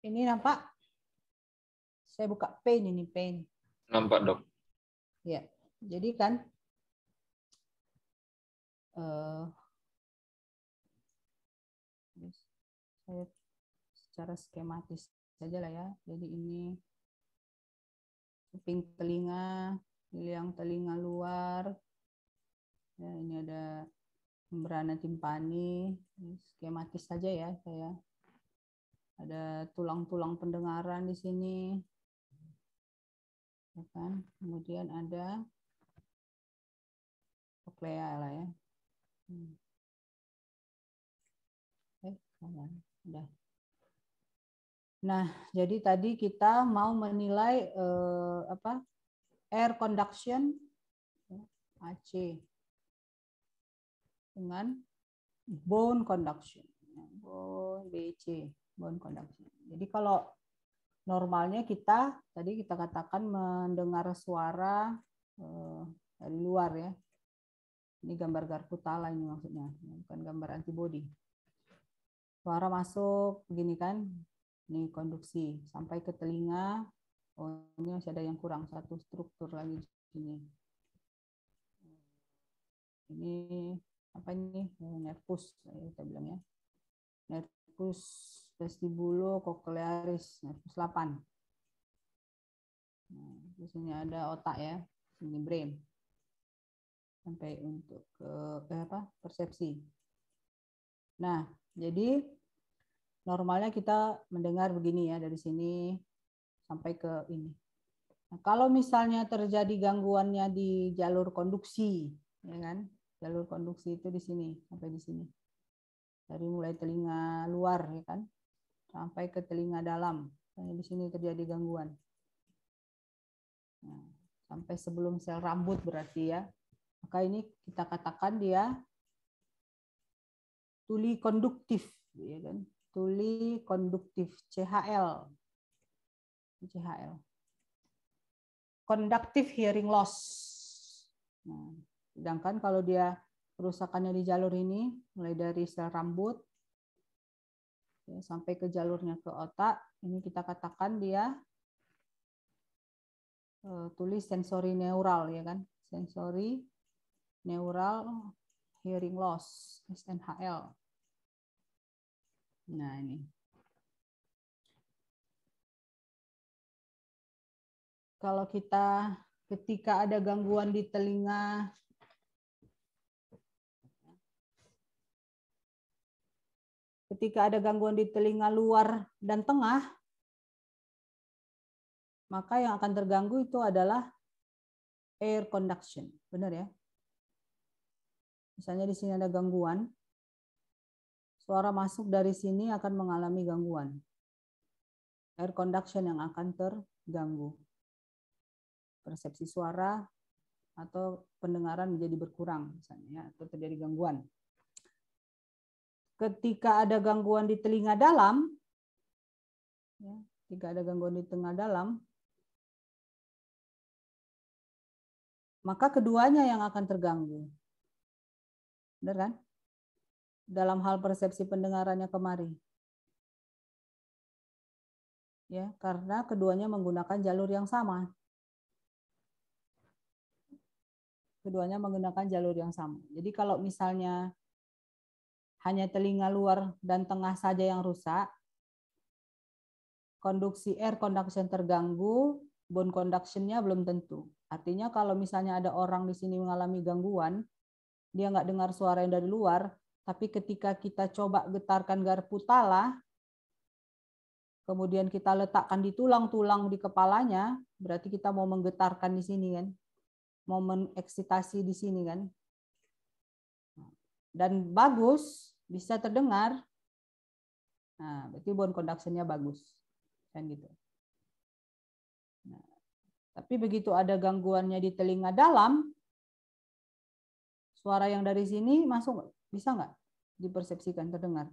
Ini nampak? Saya buka paint ini, paint. Nampak, Dok. Ya, jadi kan saya secara skematis saja lah ya. Jadi ini kuping telinga, liang telinga luar. Ya, ini ada membrana timpani, skematis saja ya saya. Ada tulang-tulang pendengaran di sini. Ya kan? Kemudian ada koklea lah ya. Udah. Nah, jadi tadi kita mau menilai air conduction AC dengan bone conduction, bone BC, bone conduction. Jadi kalau normalnya kita tadi kita katakan mendengar suara dari luar ya. Ini gambar Garputala ini maksudnya, bukan gambar antibody. Suara masuk begini kan, ini konduksi sampai ke telinga. Oh, ini masih ada yang kurang, satu struktur lagi di sini. Ini apa ini? Nervus kita bilang ya. Nervus vestibulocochlearis, nervus 8. Nah, di sini ada otak ya, ini brain. Sampai untuk ke persepsi. Nah, jadi normalnya kita mendengar begini ya, dari sini sampai ke ini. Nah, kalau misalnya terjadi gangguannya di jalur konduksi, ya kan? Jalur konduksi itu di sini sampai di sini. Dari mulai telinga luar ya kan, sampai ke telinga dalam. Nah, di sini terjadi gangguan. Nah, sampai sebelum sel rambut berarti ya. Maka ini kita katakan dia tuli konduktif, ya kan? Tuli konduktif, CHL. CHL. Conductive hearing loss. Nah, sedangkan kalau dia kerusakannya di jalur ini, mulai dari sel rambut ya, sampai ke jalurnya ke otak, ini kita katakan dia tulis sensori neural ya kan, sensori neural hearing loss, SNHL. Nah ini. kalau kita ketika ada gangguan di telinga luar dan tengah, maka yang akan terganggu itu adalah air conduction. Benar ya? Misalnya di sini ada gangguan, suara masuk dari sini akan mengalami gangguan. Air conduction yang akan terganggu. Persepsi suara atau pendengaran menjadi berkurang misalnya, atau terjadi gangguan. Ketika ada gangguan di telinga dalam, maka keduanya yang akan terganggu. Benar kan? Dalam hal persepsi pendengarannya kemarin. Ya, karena keduanya menggunakan jalur yang sama. Jadi kalau misalnya hanya telinga luar dan tengah saja yang rusak, konduksi air conduction terganggu, bone conduction-nya belum tentu. Artinya kalau misalnya ada orang di sini mengalami gangguan, dia nggak dengar suara yang dari luar, tapi ketika kita coba getarkan garpu tala, kemudian kita letakkan di tulang-tulang di kepalanya, berarti kita mau menggetarkan di sini kan, mau mengeksitasi di sini kan, dan bagus, bisa terdengar, nah berarti bone conduction-nya bagus, kan gitu. Nah, tapi begitu ada gangguannya di telinga dalam, suara yang dari sini masuk, bisa nggak dipersepsikan terdengar?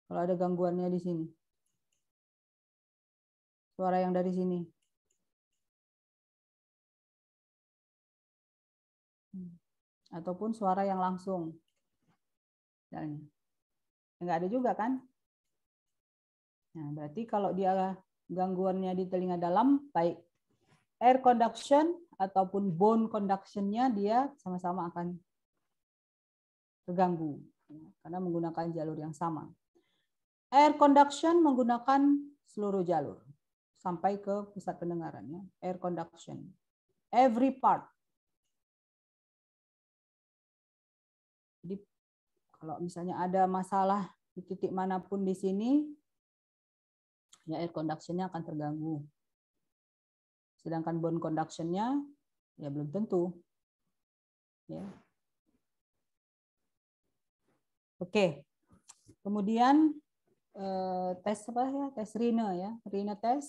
Kalau ada gangguannya di sini, suara yang dari sini, ataupun suara yang langsung, misalnya, nggak ada juga kan? Nah, berarti kalau dia gangguannya di telinga dalam, baik air conduction ataupun bone conduction-nya dia sama-sama akan terganggu karena menggunakan jalur yang sama. Air conduction menggunakan seluruh jalur sampai ke pusat pendengarannya. Air conduction, every part. Jadi kalau misalnya ada masalah di titik manapun di sini, ya air conduction-nya akan terganggu. Sedangkan bone conduction-nya ya belum tentu. Ya. Oke. Kemudian tes apa ya? Tes Rine ya. Rine tes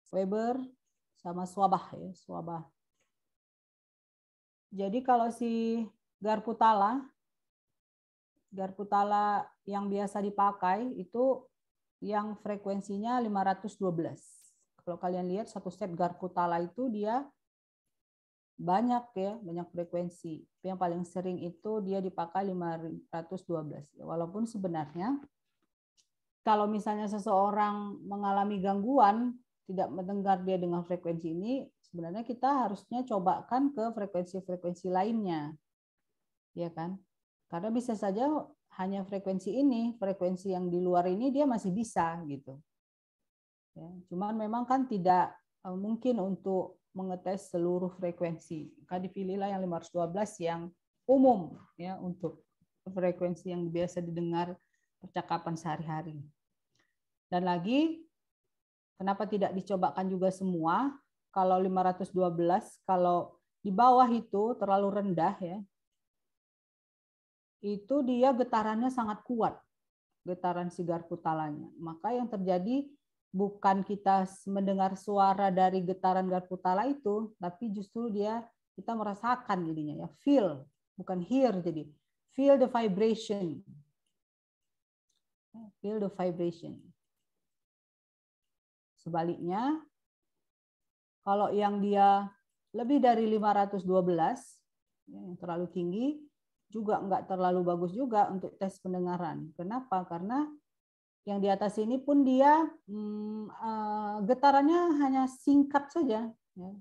Weber sama Swabah ya, Swabah. Jadi kalau si garpu tala yang biasa dipakai itu yang frekuensinya 512. Kalau kalian lihat satu set garpu tala itu dia banyak ya, banyak frekuensi. Yang paling sering itu dia dipakai 512. Walaupun sebenarnya kalau misalnya seseorang mengalami gangguan, tidak mendengar dia dengan frekuensi ini, sebenarnya kita harusnya cobakan ke frekuensi-frekuensi lainnya. Ya kan? Karena bisa saja hanya frekuensi ini, frekuensi yang di luar ini dia masih bisa gitu. Ya, cuman memang kan tidak mungkin untuk mengetes seluruh frekuensi. Maka dipilihlah yang 512 yang umum ya untuk frekuensi yang biasa didengar percakapan sehari-hari. Dan lagi kenapa tidak dicobakan juga semua? Kalau 512 kalau di bawah itu terlalu rendah ya. Itu dia getarannya sangat kuat. Getaran si garpu talanya. Maka yang terjadi bukan kita mendengar suara dari getaran garpu tala itu, tapi justru kita merasakan jadinya ya, feel, bukan hear jadi. Feel the vibration. Feel the vibration. Sebaliknya, kalau yang dia lebih dari 512, yang terlalu tinggi, juga nggak terlalu bagus juga untuk tes pendengaran. Kenapa? Karena yang di atas ini pun dia getarannya hanya singkat saja. Ya.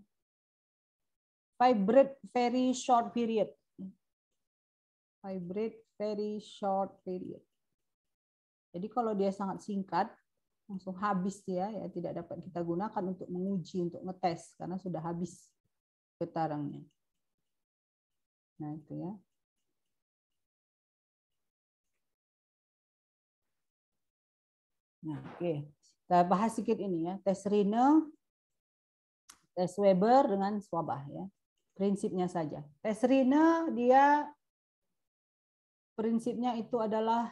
Vibrate very short period. Vibrate very short period. Jadi kalau dia sangat singkat, langsung habis dia, ya tidak dapat kita gunakan untuk menguji, untuk ngetes karena sudah habis getarannya. Nah itu ya. Nah, oke. Kita bahas sedikit ini ya, tes Riener, tes Weber dengan Schwabach ya. Prinsipnya saja. Tes Riener dia prinsipnya itu adalah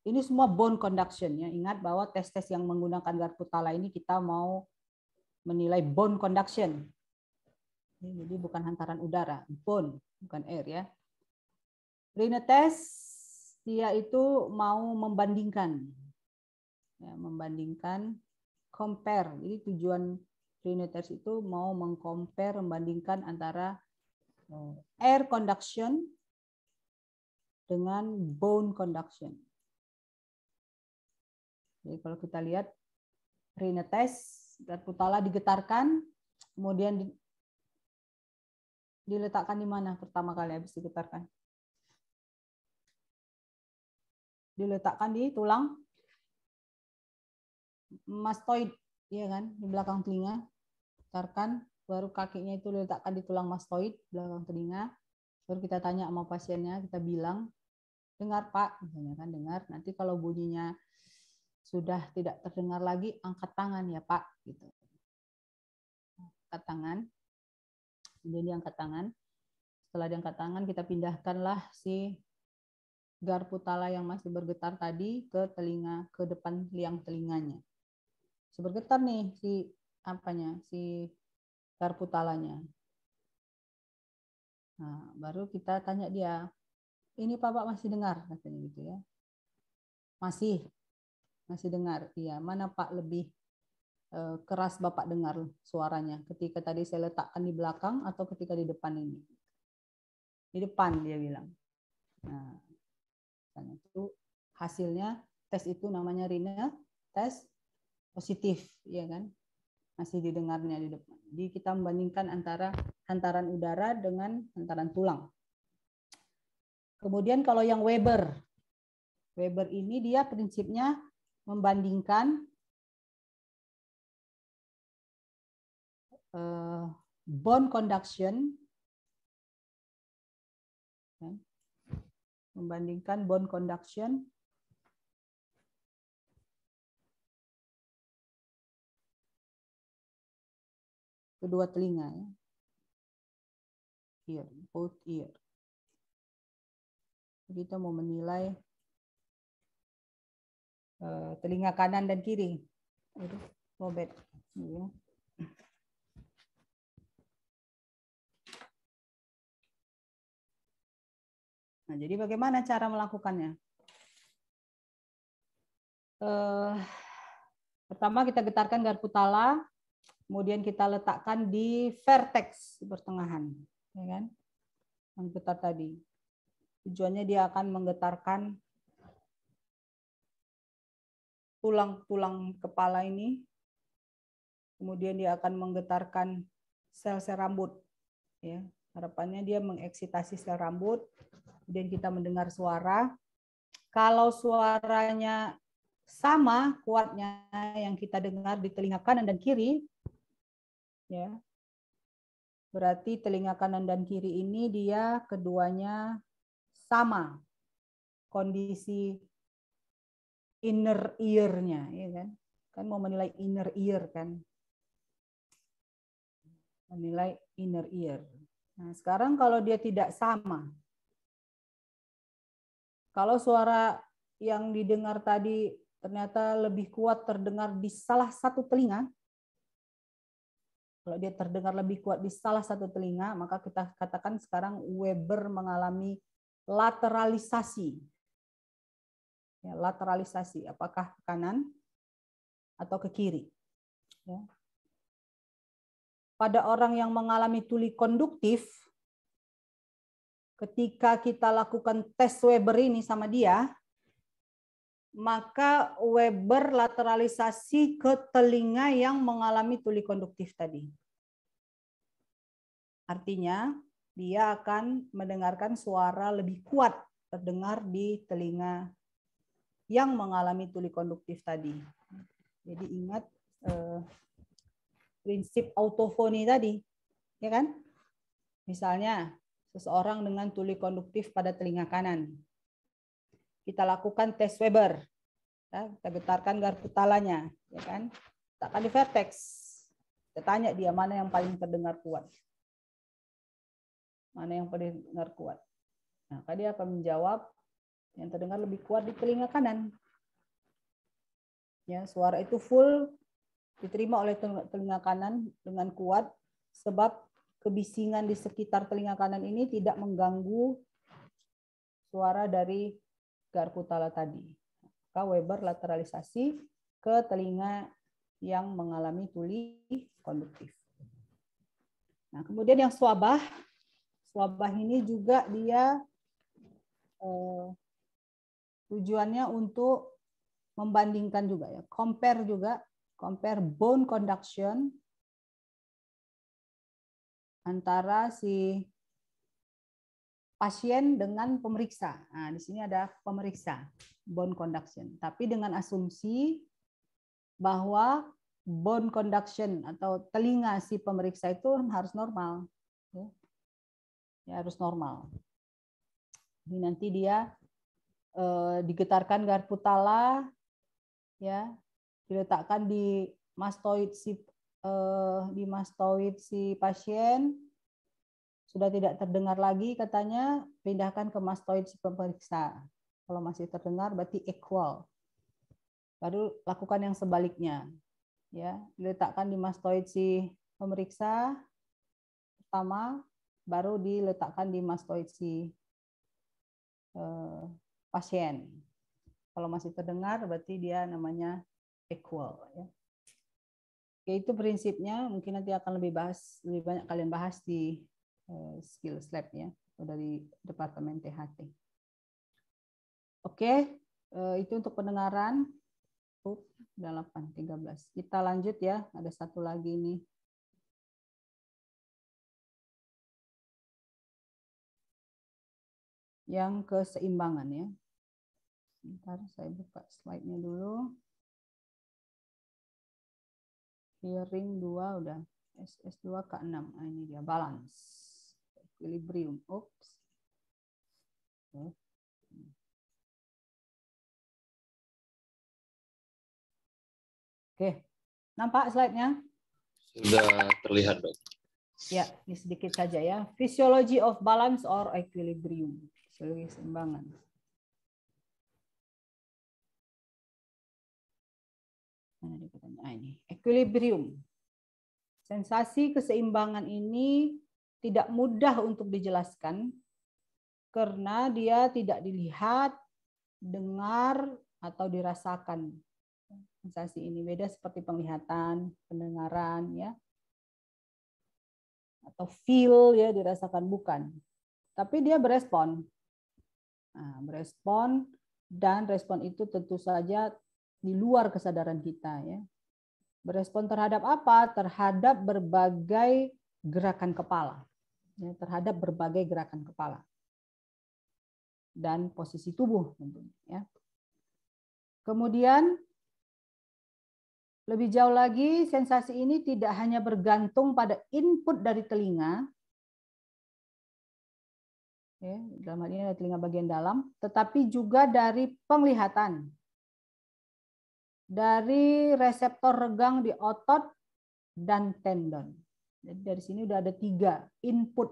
ini semua bone conduction ya. Ingat bahwa tes-tes yang menggunakan Garputala ini kita mau menilai bone conduction. Jadi bukan hantaran udara, bone, bukan air ya. Riener test dia itu mau membandingkan, ya, membandingkan, compare. Jadi tujuan Riener test itu mau mengcompare, membandingkan antara air conduction dengan bone conduction. Jadi kalau kita lihat Riener test, Garputala digetarkan, kemudian diletakkan di mana pertama kali habis digetarkan? Diletakkan di tulang mastoid, ya kan, di belakang telinga. Getarkan, baru kakinya itu diletakkan di tulang mastoid, belakang telinga. Baru kita tanya sama pasiennya, kita bilang, dengar Pak, misalnya kan dengar. Nanti kalau bunyinya sudah tidak terdengar lagi, angkat tangan ya Pak, gitu. Angkat tangan. Kemudian diangkat tangan. Setelah diangkat tangan, kita pindahkanlah si Garputala yang masih bergetar tadi ke telinga, ke depan liang telinganya. Bergetar nih si Garputalanya. Nah, baru kita tanya dia, ini Bapak masih dengar, katanya gitu ya. Masih dengar. Iya, mana Pak lebih keras Bapak dengar suaranya? Ketika tadi saya letakkan di belakang atau ketika di depan ini? Di depan dia bilang. Nah, itu hasilnya tes itu namanya Riener tes positif, ya kan? Masih didengarnya di depan. Jadi kita membandingkan antara hantaran udara dengan hantaran tulang. Kemudian kalau yang Weber ini dia prinsipnya membandingkan bone conduction, kedua telinga ya. Ear, both ear. Kita mau menilai telinga kanan dan kiri. Robert. Ya. Nah, jadi bagaimana cara melakukannya? Pertama kita getarkan Garputala, kemudian kita letakkan di vertex pertengahan, ya kan? Yang getar tadi. Tujuannya dia akan menggetarkan tulang-tulang kepala ini, kemudian dia akan menggetarkan sel-sel rambut, ya. Harapannya dia mengeksitasi sel rambut, kemudian kita mendengar suara. Kalau suaranya sama kuatnya yang kita dengar di telinga kanan dan kiri, ya, berarti telinga kanan dan kiri ini dia keduanya sama kondisi inner ear-nya, ya kan? Kan mau menilai inner ear kan? Menilai inner ear. Nah, sekarang kalau dia tidak sama, kalau suara yang didengar tadi ternyata lebih kuat terdengar di salah satu telinga, kalau dia terdengar lebih kuat di salah satu telinga, maka kita katakan sekarang Weber mengalami lateralisasi. Ya, lateralisasi, apakah ke kanan atau ke kiri. Ya. Pada orang yang mengalami tuli konduktif, ketika kita lakukan tes Weber ini sama dia, maka Weber lateralisasi ke telinga yang mengalami tuli konduktif tadi. Artinya, dia akan mendengarkan suara lebih kuat terdengar di telinga yang mengalami tuli konduktif tadi. Jadi ingat prinsip autofoni tadi, ya kan? Misalnya seseorang dengan tuli konduktif pada telinga kanan. Kita lakukan tes Weber. Ya, kita getarkan garpu talanya, ya kan? Letakkan di vertex. Kita tanya dia mana yang paling terdengar kuat. Mana yang paling terdengar kuat. Nah, dia akan menjawab yang terdengar lebih kuat di telinga kanan. Ya, suara itu full diterima oleh telinga kanan dengan kuat sebab kebisingan di sekitar telinga kanan ini tidak mengganggu suara dari garpu tala tadi. Maka Weber lateralisasi ke telinga yang mengalami tuli konduktif. Nah, kemudian yang swabah. Swabah ini juga dia tujuannya untuk membandingkan juga ya, compare bone conduction antara si pasien dengan pemeriksa. Nah, di sini ada pemeriksa bone conduction, tapi dengan asumsi bahwa bone conduction atau telinga si pemeriksa itu harus normal. Ya, harus normal. Jadi nanti dia digetarkan garpu tala, ya, diletakkan di mastoid si pasien, sudah tidak terdengar lagi katanya, pindahkan ke mastoid si pemeriksa. Kalau masih terdengar berarti equal. Baru lakukan yang sebaliknya, ya, diletakkan di mastoid si pemeriksa pertama, baru diletakkan di mastoid si pasien. Kalau masih terdengar berarti dia namanya equal. Ya. Oke, itu prinsipnya. Mungkin nanti akan lebih banyak kalian bahas di skills lab ya, atau dari departemen THT. Oke, itu untuk pendengaran. 8:13. Kita lanjut ya. Ada satu lagi nih. Yang keseimbangan ya. Sebentar saya buka slide-nya dulu. Hearing 2 udah. SS2 K6. Nah, ini dia balance. Equilibrium. Oops. Oke. Nampak slide-nya? Sudah terlihat, Dok. Ya, ini sedikit saja ya. Physiology of balance or equilibrium. Fisiologi keseimbangan. Nah, ini equilibrium. Sensasi keseimbangan ini tidak mudah untuk dijelaskan karena dia tidak dilihat, dengar, atau dirasakan. Sensasi ini beda seperti penglihatan, pendengaran, ya, atau feel ya, dirasakan bukan. Tapi dia berespon. Nah, berespon, dan respon itu tentu saja di luar kesadaran kita ya. Berespon terhadap apa? Terhadap berbagai gerakan kepala. Ya, terhadap berbagai gerakan kepala. Dan posisi tubuh tentunya ya. Kemudian lebih jauh lagi, sensasi ini tidak hanya bergantung pada input dari telinga, ya, dalam hal ini ada telinga bagian dalam, tetapi juga dari penglihatan, dari reseptor regang di otot dan tendon. Jadi dari sini udah ada tiga input,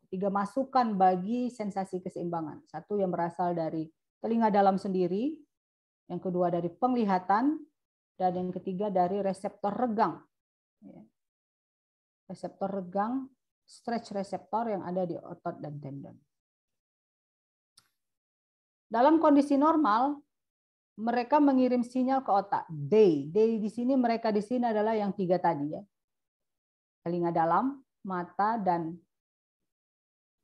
tiga masukan bagi sensasi keseimbangan. Satu yang berasal dari telinga dalam sendiri, yang kedua dari penglihatan, dan yang ketiga dari reseptor regang. Reseptor regang, stretch reseptor yang ada di otot dan tendon. Dalam kondisi normal, mereka mengirim sinyal ke otak. They di sini, mereka di sini adalah yang tiga tadi ya. Telinga dalam, mata, dan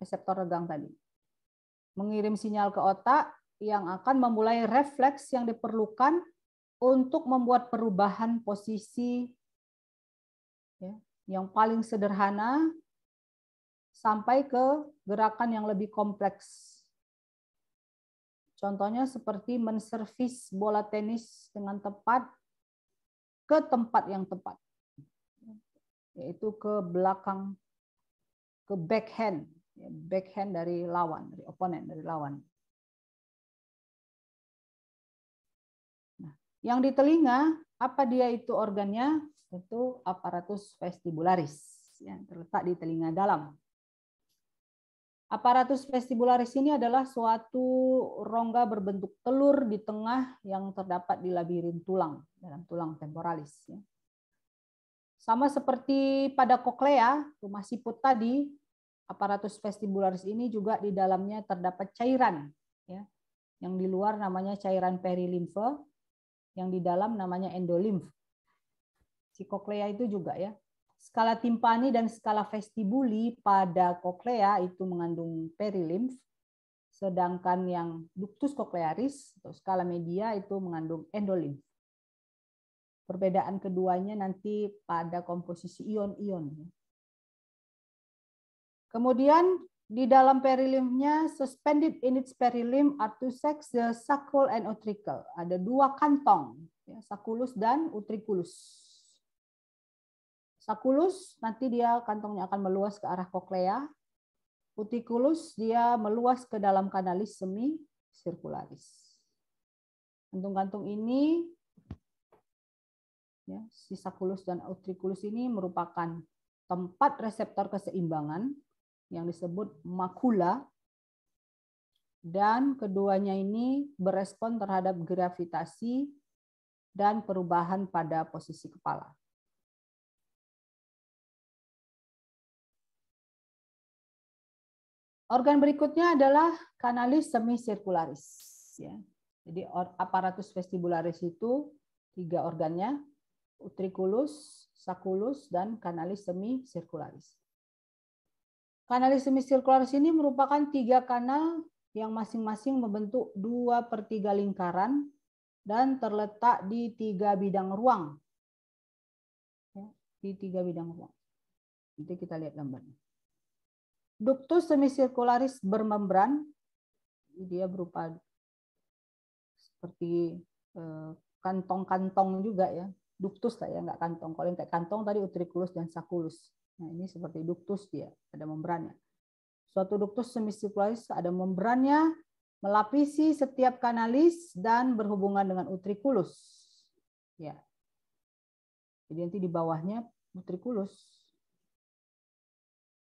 reseptor regang tadi. Mengirim sinyal ke otak yang akan memulai refleks yang diperlukan untuk membuat perubahan posisi ya, yang paling sederhana sampai ke gerakan yang lebih kompleks. Contohnya seperti menservis bola tenis dengan tepat ke tempat yang tepat, yaitu ke belakang, ke backhand, backhand dari lawan, dari oponen, dari lawan. Nah, yang di telinga, apa dia itu organnya? Itu aparatus vestibularis, yang terletak di telinga dalam. Aparatus vestibularis ini adalah suatu rongga berbentuk telur di tengah yang terdapat di labirin tulang, dalam tulang temporalis. Sama seperti pada koklea, rumah siput tadi, aparatus vestibularis ini juga di dalamnya terdapat cairan. Yang di luar namanya cairan perilimfe, yang di dalam namanya endolimf. Si koklea itu juga ya. Skala timpani dan skala vestibuli pada koklea itu mengandung perilimf, sedangkan yang ductus cochlearis atau skala media itu mengandung endolimf. Perbedaan keduanya nanti pada komposisi ion-ion. Kemudian di dalam perilimfnya, suspended in its perilimf are two sacs, the sacule and utricle. Ada dua kantong, sacculus dan utriculus. Sacculus nanti dia kantongnya akan meluas ke arah koklea. Utriculus dia meluas ke dalam kanalis semi-sirkularis. Kantung-kantung ini, ya, si sacculus dan utriculus ini merupakan tempat reseptor keseimbangan yang disebut makula, dan keduanya ini berespon terhadap gravitasi dan perubahan pada posisi kepala. Organ berikutnya adalah kanalis semisirkularis. Ya. Jadi aparatus vestibularis itu 3 organnya, utriculus, sacculus, dan kanalis semisirkularis. Kanalis semisirkularis ini merupakan 3 kanal yang masing-masing membentuk 2/3 lingkaran dan terletak di 3 bidang ruang. Ya, di 3 bidang ruang. Nanti kita lihat gambarnya. Ductus semisirkularis bermembran, dia berupa seperti kantong-kantong juga ya, ductus lah ya, nggak kantong. Kalau yang kayak kantong tadi utriculus dan sacculus. Nah ini seperti ductus, dia ada membrannya. Suatu ductus semisirkularis ada membrannya, melapisi setiap kanalis dan berhubungan dengan utriculus. Ya, jadi nanti di bawahnya utriculus.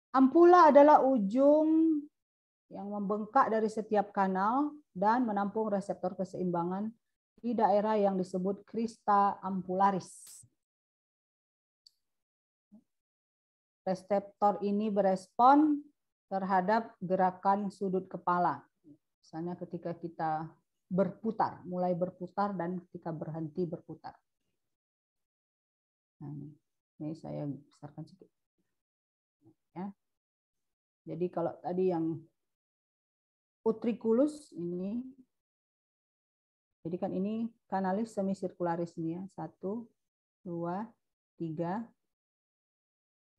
Ampula adalah ujung yang membengkak dari setiap kanal dan menampung reseptor keseimbangan di daerah yang disebut crista ampularis. Reseptor ini berespon terhadap gerakan sudut kepala. Misalnya ketika kita berputar, mulai berputar dan ketika berhenti berputar. Nah, ini saya besarkan sedikit. Ya. Jadi kalau tadi yang utriculus ini, jadi kan ini kanalis semisirkularis ini ya, 1, 2, 3.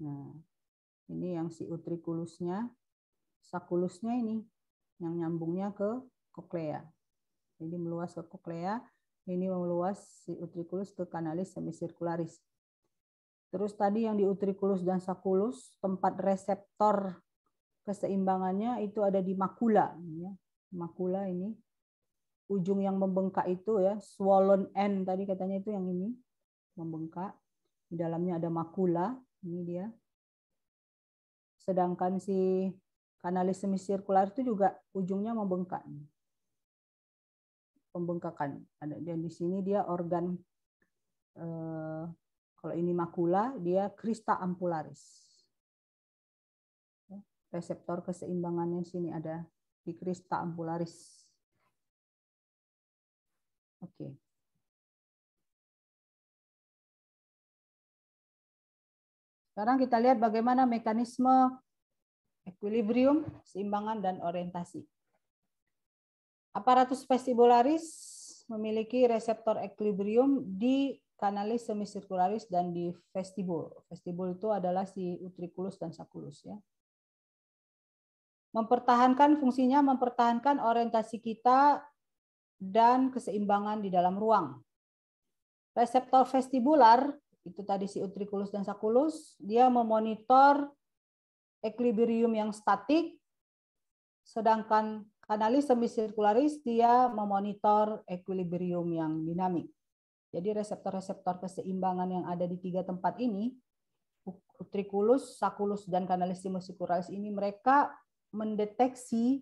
Nah, ini yang si utriculusnya, sacculusnya ini yang nyambungnya ke koklea. Jadi meluas ke koklea, ini meluas si utriculus ke kanalis semisirkularis. Terus tadi yang di utriculus dan sacculus, tempat reseptor keseimbangannya itu ada di makula. Makula ini, ujung yang membengkak itu ya, swollen end tadi katanya itu yang ini, membengkak. Di dalamnya ada makula, ini dia. Sedangkan si kanalis semisirkular itu juga ujungnya membengkak. Pembengkakan. Dan di sini dia organ, kalau ini makula, dia crista ampularis. Reseptor keseimbangannya sini ada di crista ampularis. Oke. Sekarang kita lihat bagaimana mekanisme equilibrium, keseimbangan, dan orientasi. Aparatus vestibularis memiliki reseptor equilibrium di kanalis semisirkularis dan di vestibul. Vestibul itu adalah si utriculus dan sacculus ya. Mempertahankan fungsinya, mempertahankan orientasi kita dan keseimbangan di dalam ruang. Reseptor vestibular, itu tadi si utriculus dan sacculus, dia memonitor equilibrium yang statik, sedangkan kanalis semicircularis dia memonitor equilibrium yang dinamik. Jadi reseptor-reseptor keseimbangan yang ada di 3 tempat ini, utriculus, sacculus, dan kanalis semicircularis ini, mereka mendeteksi,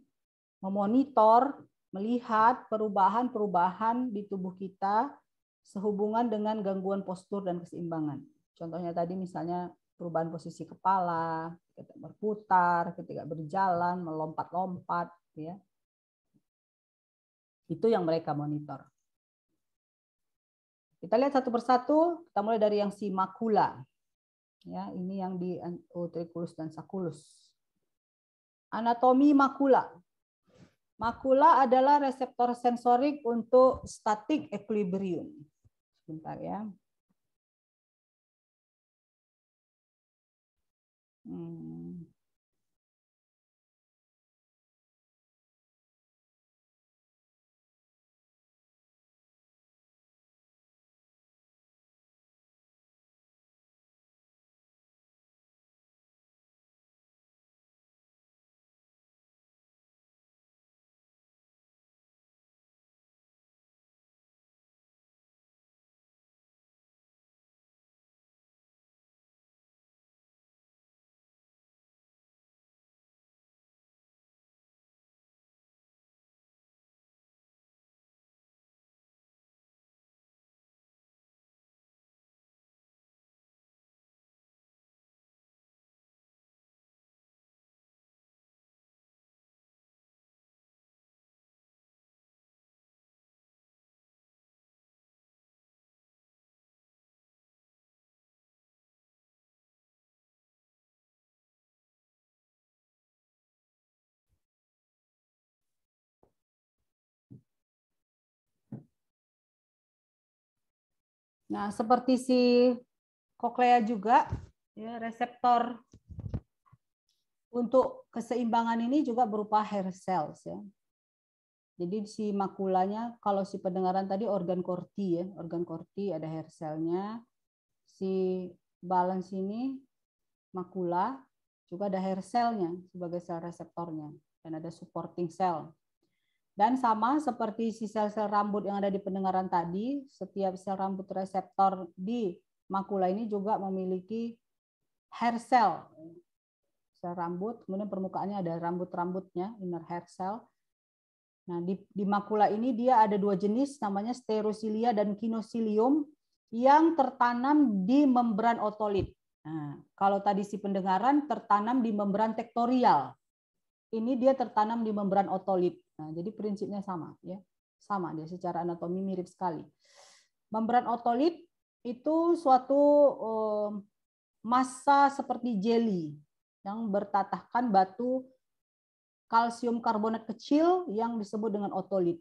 memonitor, melihat perubahan-perubahan di tubuh kita sehubungan dengan gangguan postur dan keseimbangan. Contohnya tadi misalnya perubahan posisi kepala, ketika berputar, ketika berjalan, melompat-lompat, ya. Itu yang mereka monitor. Kita lihat satu persatu, kita mulai dari yang si makula. Ya, ini yang di utriculus dan sacculus. Anatomi makula. Makula adalah reseptor sensorik untuk static equilibrium. Sebentar ya. Nah, seperti si koklea juga, ya, reseptor untuk keseimbangan ini juga berupa hair cells, ya. Jadi si makulanya, kalau si pendengaran tadi organ korti, ya, organ korti ada hair cell-nya. Si balance ini makula juga ada hair cell-nya sebagai sel reseptornya, dan ada supporting cell. Dan sama seperti si sel-sel rambut yang ada di pendengaran tadi, setiap sel rambut reseptor di makula ini juga memiliki hair cell. Sel rambut, kemudian permukaannya ada rambut-rambutnya, inner hair cell. Nah, di makula ini dia ada 2 jenis, namanya sterosilia dan kinosilium, yang tertanam di membran otolit. Nah, kalau tadi si pendengaran tertanam di membran tektorial. Ini dia tertanam di membran otolit. Nah, jadi prinsipnya sama, ya. Sama dia secara anatomi mirip sekali. Membran otolit itu suatu massa seperti jelly yang bertatahkan batu kalsium karbonat kecil yang disebut dengan otolit.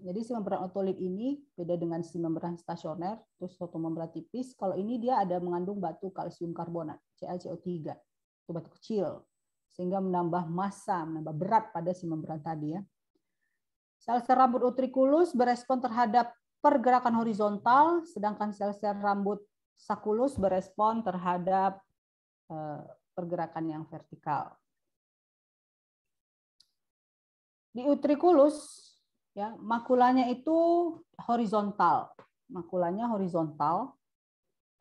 Jadi si membran otolit ini beda dengan si membran stasioner, terus suatu membran tipis. Kalau ini dia ada mengandung batu kalsium karbonat, CaCO3, itu batu kecil, sehingga menambah massa, menambah berat pada si membran tadi, ya. Sel-sel rambut utriculus berespon terhadap pergerakan horizontal, sedangkan sel-sel rambut sacculus berespon terhadap pergerakan yang vertikal. Di utriculus, ya, makulanya itu horizontal, makulanya horizontal,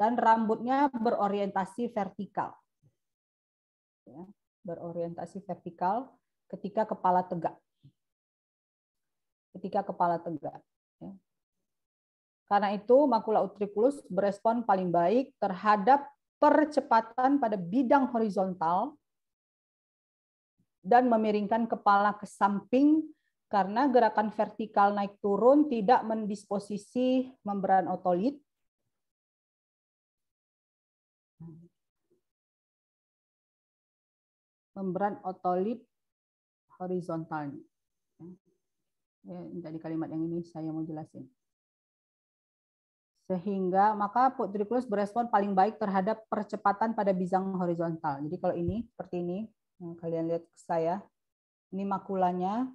dan rambutnya berorientasi vertikal. Ya, berorientasi vertikal ketika kepala tegak. Ketika kepala tegak. Ya. Karena itu makula utriculus berespon paling baik terhadap percepatan pada bidang horizontal dan memiringkan kepala ke samping karena gerakan vertikal naik turun tidak mendisposisi membran otolit. Membran otolit horizontalnya. Ya, ini tadi kalimat yang ini saya mau jelasin. Sehingga maka utriculus berespon paling baik terhadap percepatan pada bidang horizontal. Jadi kalau ini seperti ini, yang kalian lihat ke saya, ini makulanya,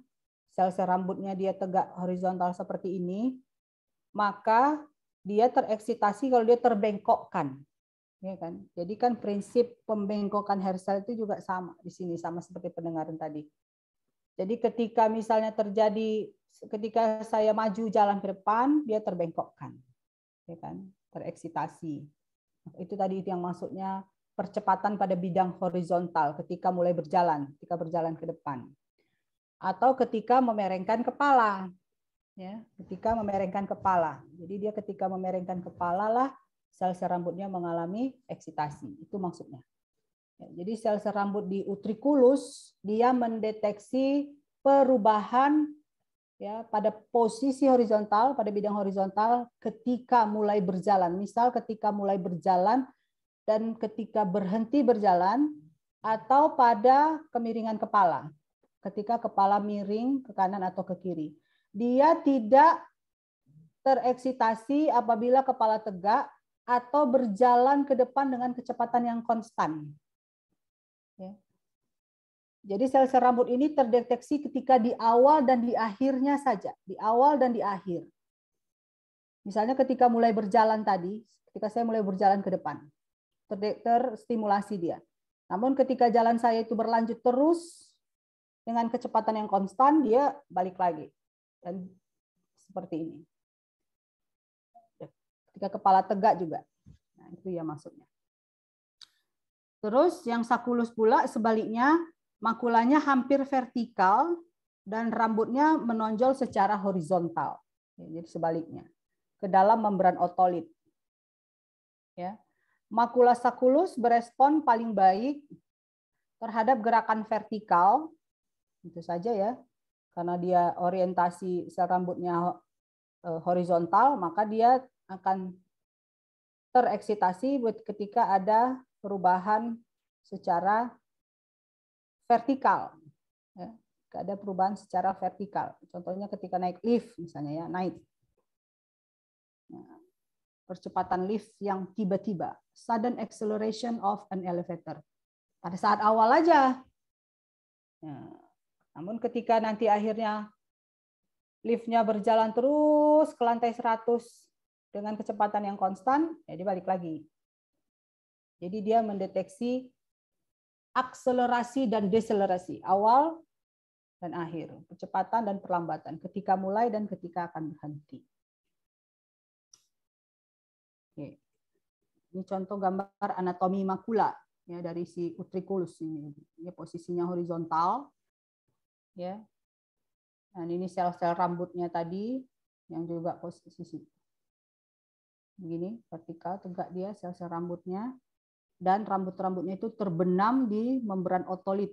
sel-sel rambutnya dia tegak horizontal seperti ini, maka dia tereksitasi kalau dia terbengkokkan. Ya kan? Jadi kan prinsip pembengkokan hair cell itu juga sama di sini, sama seperti pendengaran tadi. Jadi ketika misalnya terjadi, ketika saya maju jalan ke depan, dia terbengkokkan, ya kan? Tereksitasi. Itu tadi yang maksudnya percepatan pada bidang horizontal ketika mulai berjalan, ketika berjalan ke depan. Atau ketika memerengkan kepala. Ya, ketika memerengkan kepala. Jadi dia ketika memerengkan kepala lah sel-sel rambutnya mengalami eksitasi. Itu maksudnya. Ya, jadi sel-sel rambut di utriculus dia mendeteksi perubahan ya pada posisi horizontal, pada bidang horizontal ketika mulai berjalan. Misal ketika mulai berjalan dan ketika berhenti berjalan, atau pada kemiringan kepala. Ketika kepala miring ke kanan atau ke kiri. Dia tidak tereksitasi apabila kepala tegak atau berjalan ke depan dengan kecepatan yang konstan. Ya. Jadi sel-sel rambut ini terdeteksi ketika di awal dan di akhirnya saja. Di awal dan di akhir. Misalnya ketika mulai berjalan tadi, ketika saya mulai berjalan ke depan, terstimulasi dia. Namun ketika jalan saya itu berlanjut terus dengan kecepatan yang konstan, dia balik lagi. Dan seperti ini. Ketika kepala tegak juga. Nah, itu ya maksudnya. Terus yang sakulus pula sebaliknya, makulanya hampir vertikal dan rambutnya menonjol secara horizontal. Jadi sebaliknya. Ke dalam membran otolit. Ya. Makula sakulus berespon paling baik terhadap gerakan vertikal. Itu saja ya. Karena dia orientasi sel rambutnya horizontal, maka dia akan tereksitasi ketika ada perubahan secara vertikal. Ya, ada perubahan secara vertikal. Contohnya ketika naik lift, misalnya ya, naik. Percepatan lift yang tiba-tiba. Sudden acceleration of an elevator. Pada saat awal aja. Ya. Namun ketika nanti akhirnya liftnya berjalan terus ke lantai 100 dengan kecepatan yang konstan, ya dia balik lagi. Jadi dia mendeteksi akselerasi dan deselerasi, awal dan akhir, percepatan dan perlambatan, ketika mulai dan ketika akan berhenti. Oke. Ini contoh gambar anatomi makula ya dari si utriculus ini. Ya, posisinya horizontal. Ya. Dan ini sel-sel rambutnya tadi yang juga posisi begini, vertikal, tegak dia sel-sel rambutnya. Dan rambut-rambutnya itu terbenam di membran otolit.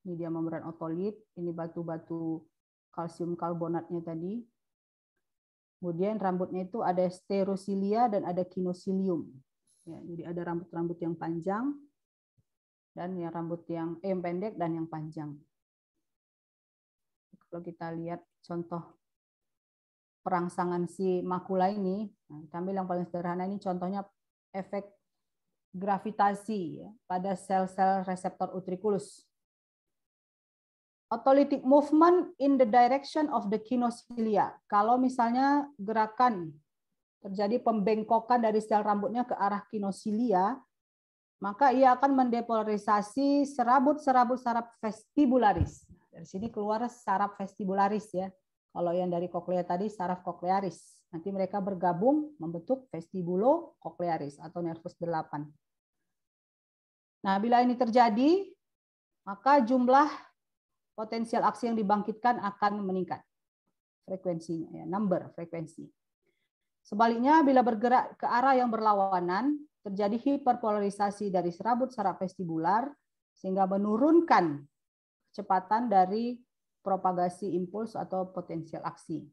Ini dia membran otolit, ini batu-batu kalsium karbonatnya tadi. Kemudian rambutnya itu ada sterosilia dan ada kinosilium. Ya, jadi ada rambut-rambut yang panjang dan yang rambut yang pendek dan yang panjang. Kalau kita lihat contoh perangsangan si makula ini, nah, kita ambil yang paling sederhana ini contohnya efek gravitasi ya, pada sel-sel reseptor utriculus. Autolytic movement in the direction of the kinosilia. Kalau misalnya gerakan terjadi pembengkokan dari sel rambutnya ke arah kinosilia, maka ia akan mendepolarisasi serabut-serabut saraf vestibularis. Dari sini keluar saraf vestibularis ya. Kalau yang dari koklea tadi saraf koklearis. Nanti mereka bergabung membentuk vestibulo koklearis atau nervus 8. Nah, bila ini terjadi, maka jumlah potensial aksi yang dibangkitkan akan meningkat. Frekuensinya, ya, number, frekuensi. Sebaliknya, bila bergerak ke arah yang berlawanan, terjadi hiperpolarisasi dari serabut saraf vestibular, sehingga menurunkan kecepatan dari propagasi impuls atau potensial aksi.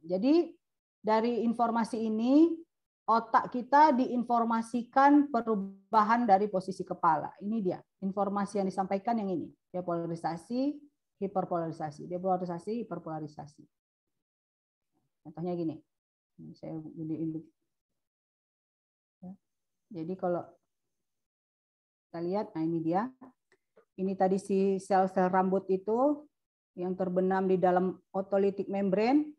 Jadi, dari informasi ini, otak kita diinformasikan perubahan dari posisi kepala. Ini dia, informasi yang disampaikan yang ini. Depolarisasi, hiperpolarisasi. Depolarisasi, hiperpolarisasi. Contohnya gini. Saya gedein. Jadi kalau kita lihat, nah ini dia. Ini tadi si sel-sel rambut itu yang terbenam di dalam otolitik membran.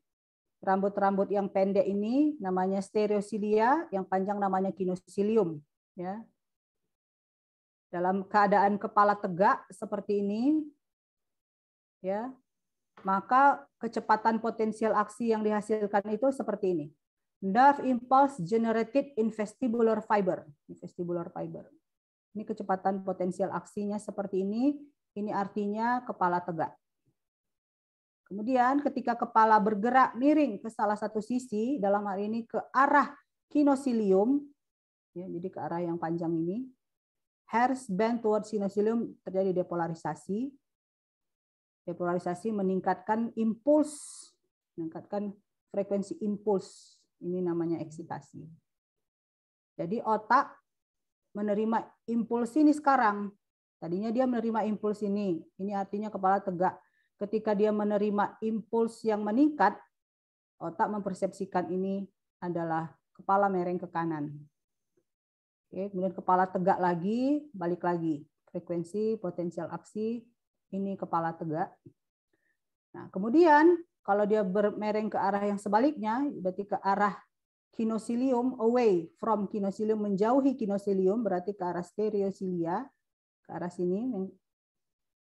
Rambut-rambut yang pendek ini namanya stereocilia, yang panjang namanya kinosilium. Ya. Dalam keadaan kepala tegak seperti ini, ya, maka kecepatan potensial aksi yang dihasilkan itu seperti ini. Nerve impulse generated in vestibular fiber. Vestibular fiber. Ini kecepatan potensial aksinya seperti ini. Ini artinya kepala tegak. Kemudian ketika kepala bergerak miring ke salah satu sisi, dalam hal ini ke arah kinosilium, ya, jadi ke arah yang panjang ini, hairs bend towards kinosilium, terjadi depolarisasi. Depolarisasi meningkatkan impuls, meningkatkan frekuensi impuls. Ini namanya eksitasi. Jadi otak menerima impuls ini sekarang. Tadinya dia menerima impuls ini. Ini artinya kepala tegak. Ketika dia menerima impuls yang meningkat, otak mempersepsikan ini adalah kepala mereng ke kanan. Oke, kemudian kepala tegak lagi, balik lagi. Frekuensi potensial aksi, ini kepala tegak. Nah, kemudian kalau dia bermereng ke arah yang sebaliknya, berarti ke arah kinosilium, away from kinosilium, menjauhi kinosilium, berarti ke arah stereocilia, ke arah sini,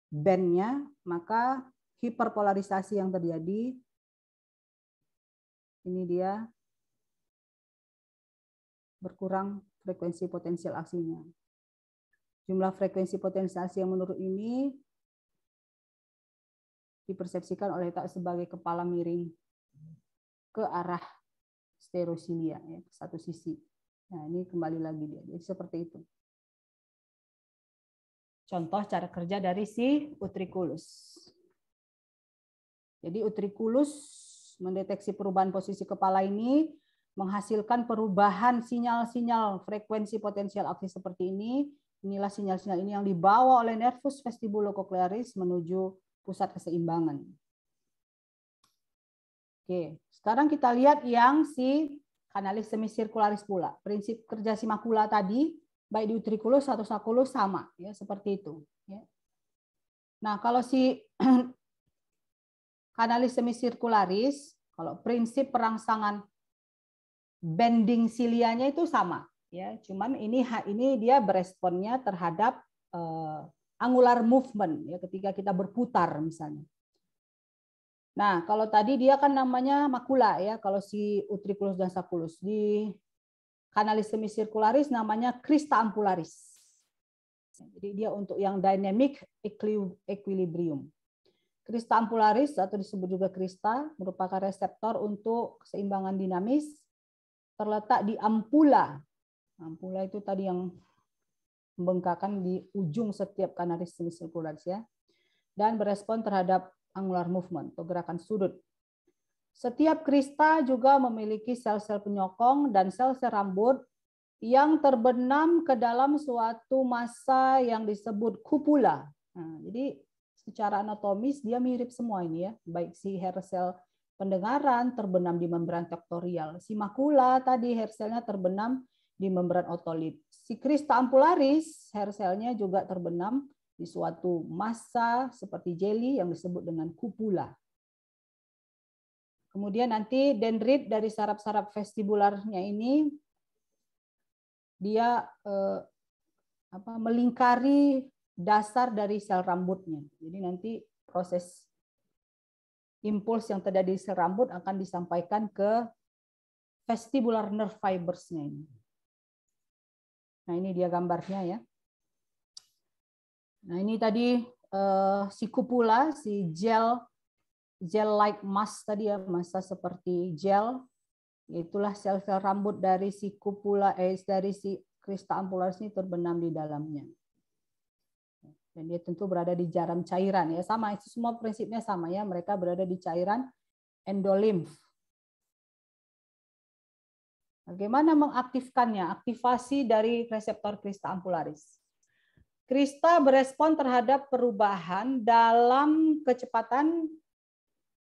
bandnya, maka hiperpolarisasi yang terjadi, ini dia berkurang frekuensi potensial aksinya. Jumlah frekuensi potensial aksi yang menurun ini dipersepsikan oleh otak sebagai kepala miring ke arah stereocilia, ya, ke satu sisi. Nah, ini kembali lagi dia. Jadi seperti itu. Contoh cara kerja dari si utriculus. Jadi utriculus mendeteksi perubahan posisi kepala ini, menghasilkan perubahan sinyal-sinyal frekuensi potensial aksi seperti ini. Inilah sinyal-sinyal ini yang dibawa oleh nervus vestibulocochlearis menuju pusat keseimbangan. Oke, sekarang kita lihat yang si kanalis semisirkularis pula. Prinsip kerja si makula tadi, baik di utriculus atau sacculus sama, ya, seperti itu. Ya. Nah, kalau si kanalis semisirkularis, kalau prinsip perangsangan bending silianya itu sama, ya. Cuman ini dia beresponnya terhadap angular movement, ya, ketika kita berputar misalnya. Nah, kalau tadi dia kan namanya makula, ya, kalau si utriculus dan sacculus. Di kanalis semisirkularis namanya crista ampularis. Jadi dia untuk yang dynamic equilibrium. Crista ampularis atau disebut juga crista merupakan reseptor untuk keseimbangan dinamis, terletak di ampula. Ampula itu tadi yang membengkakan di ujung setiap kanalis semisirkularis, ya, dan berespon terhadap angular movement atau gerakan sudut. Setiap crista juga memiliki sel-sel penyokong dan sel-sel rambut yang terbenam ke dalam suatu massa yang disebut kupula. Nah, jadi secara anatomis dia mirip semua ini, ya. Baik si hair cell pendengaran terbenam di membran tektorial. Si makula tadi hair cell-nya terbenam di membran otolit. Si crista ampularis hair cell-nya juga terbenam di suatu massa seperti jelly yang disebut dengan kupula. Kemudian nanti dendrit dari saraf-saraf vestibularnya ini dia melingkari dasar dari sel rambutnya. Jadi nanti proses impuls yang terjadi di sel rambut akan disampaikan ke vestibular nerve fibers-nya ini. Nah, ini dia gambarnya, ya. Nah, ini tadi si kupula, si gel-like mass tadi, ya, massa seperti gel. Itulah sel-sel rambut dari si kupula, dari si crista ampularis ini terbenam di dalamnya. Dan dia tentu berada di jarum cairan, ya, sama, itu semua prinsipnya sama, ya, mereka berada di cairan endolimf. Bagaimana mengaktifkannya? Aktivasi dari reseptor crista ampularis. Crista berespon terhadap perubahan dalam kecepatan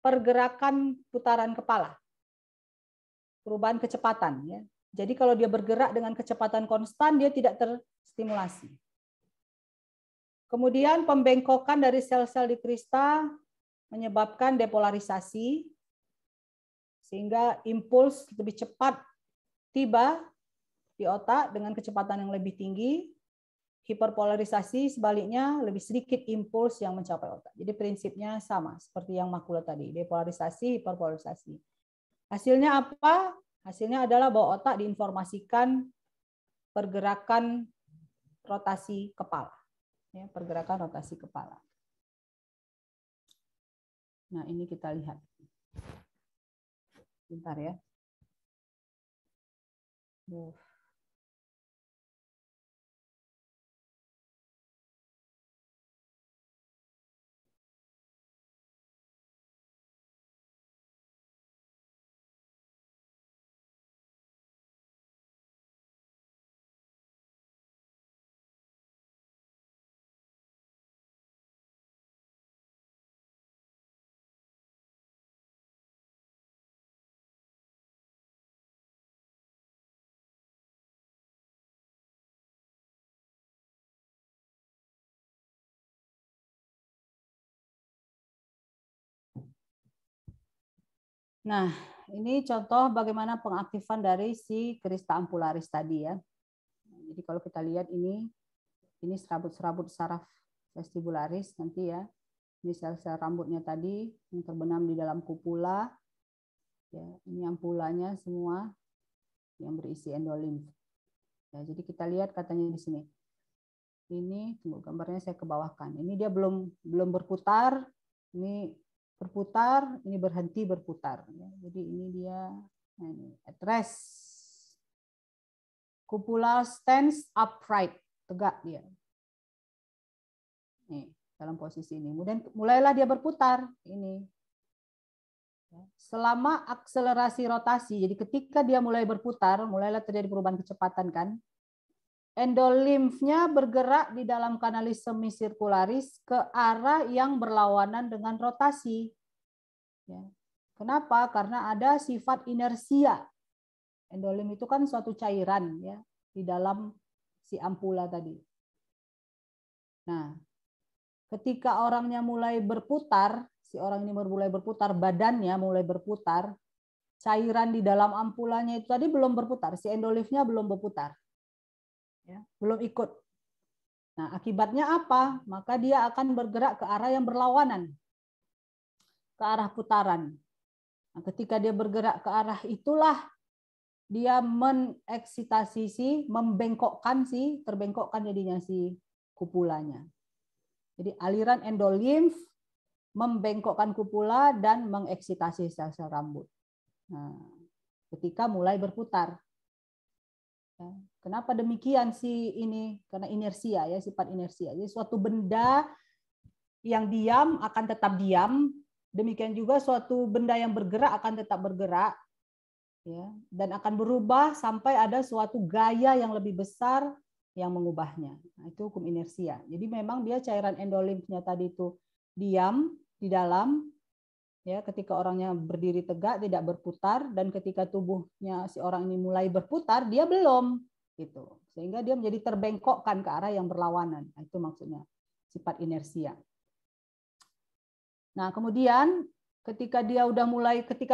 pergerakan putaran kepala. Perubahan kecepatan, ya. Jadi kalau dia bergerak dengan kecepatan konstan, dia tidak terstimulasi. Kemudian pembengkokan dari sel-sel di crista menyebabkan depolarisasi sehingga impuls lebih cepat tiba di otak dengan kecepatan yang lebih tinggi. Hiperpolarisasi sebaliknya lebih sedikit impuls yang mencapai otak. Jadi prinsipnya sama seperti yang makula tadi, depolarisasi, hiperpolarisasi. Hasilnya apa? Hasilnya adalah bahwa otak diinformasikan pergerakan rotasi kepala. Ya, pergerakan rotasi kepala. Nah, ini kita lihat. Bentar ya. Nah, ini contoh bagaimana pengaktifan dari si crista ampularis tadi ya. Jadi kalau kita lihat ini serabut-serabut saraf vestibularis nanti ya. Ini sel-sel rambutnya tadi yang terbenam di dalam kupula. Ya, ini ampulanya semua yang berisi endolimf. Ya, jadi kita lihat katanya di sini. Ini tunggu gambarnya saya ke bawahkan. Ini dia belum berputar. Ini berputar, ini berhenti berputar. Jadi ini dia at rest. Cupula stands upright, tegak dia. Nih, dalam posisi ini. Kemudian mulailah dia berputar. Ini. Selama akselerasi rotasi, jadi ketika dia mulai berputar, mulailah terjadi perubahan kecepatan kan. Endolimfnya bergerak di dalam kanalis semisirkularis ke arah yang berlawanan dengan rotasi. Ya. Kenapa? Karena ada sifat inersia. Endolimf itu kan suatu cairan ya di dalam si ampula tadi. Nah, ketika orangnya mulai berputar, si orang ini mulai berputar, badannya mulai berputar, cairan di dalam ampulanya itu tadi belum berputar, si endolimfnya belum berputar. Ya, belum ikut. Nah, akibatnya apa? Maka dia akan bergerak ke arah yang berlawanan, ke arah putaran. Nah, ketika dia bergerak ke arah itulah dia mengeksitasi terbengkokkan jadinya si kupulanya. Jadi aliran endolimf membengkokkan kupula dan mengeksitasi sel-sel rambut. Nah, ketika mulai berputar. Kenapa demikian sih ini? Karena inersia ya, sifat inersia. Jadi suatu benda yang diam akan tetap diam, demikian juga suatu benda yang bergerak akan tetap bergerak, ya, dan akan berubah sampai ada suatu gaya yang lebih besar yang mengubahnya. Nah, itu hukum inersia. Jadi memang dia cairan endolimfnya tadi itu diam di dalam, ya, ketika orangnya berdiri tegak tidak berputar, dan ketika tubuhnya si orang ini mulai berputar dia belum gitu, sehingga dia menjadi terbengkokkan ke arah yang berlawanan. Nah, itu maksudnya sifat inersia. Nah, kemudian ketika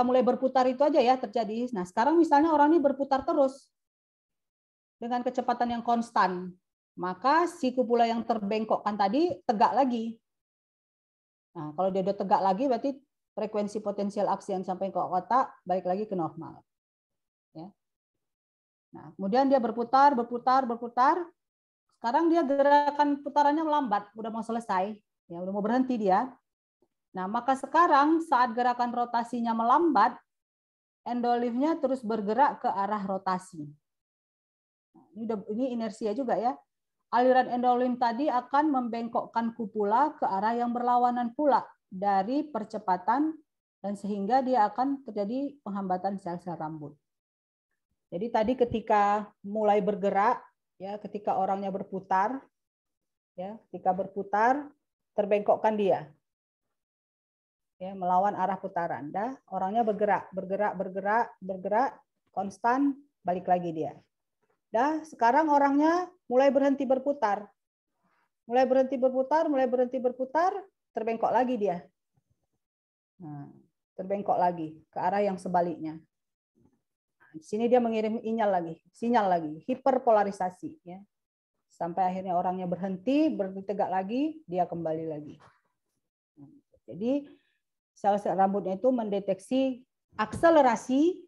mulai berputar itu aja ya terjadi. Nah, sekarang misalnya orang ini berputar terus dengan kecepatan yang konstan, maka si kupula yang terbengkokkan tadi tegak lagi. Nah, kalau dia udah tegak lagi berarti frekuensi potensial aksi yang sampai ke otak balik lagi ke normal. Ya. Nah, kemudian dia berputar. Sekarang dia gerakan putarannya melambat, udah mau selesai, ya udah mau berhenti dia. Nah, maka sekarang saat gerakan rotasinya melambat, endolimfnya terus bergerak ke arah rotasi. Nah, ini inersia juga ya. Aliran endolimf tadi akan membengkokkan kupula ke arah yang berlawanan pula dari percepatan, dan sehingga dia akan terjadi penghambatan sel-sel rambut. Jadi tadi ketika mulai bergerak, ya, ketika orangnya berputar, ya, ketika berputar terbengkokkan dia, ya, melawan arah putaran. Dah, orangnya bergerak, konstan, balik lagi dia. Dah, sekarang orangnya mulai berhenti berputar, terbengkok lagi dia. Nah, terbengkok lagi ke arah yang sebaliknya. Di sini dia mengirim sinyal lagi, hiperpolarisasi ya. Sampai akhirnya orangnya berhenti tegak lagi, dia kembali lagi. Jadi sel-sel rambutnya itu mendeteksi akselerasi,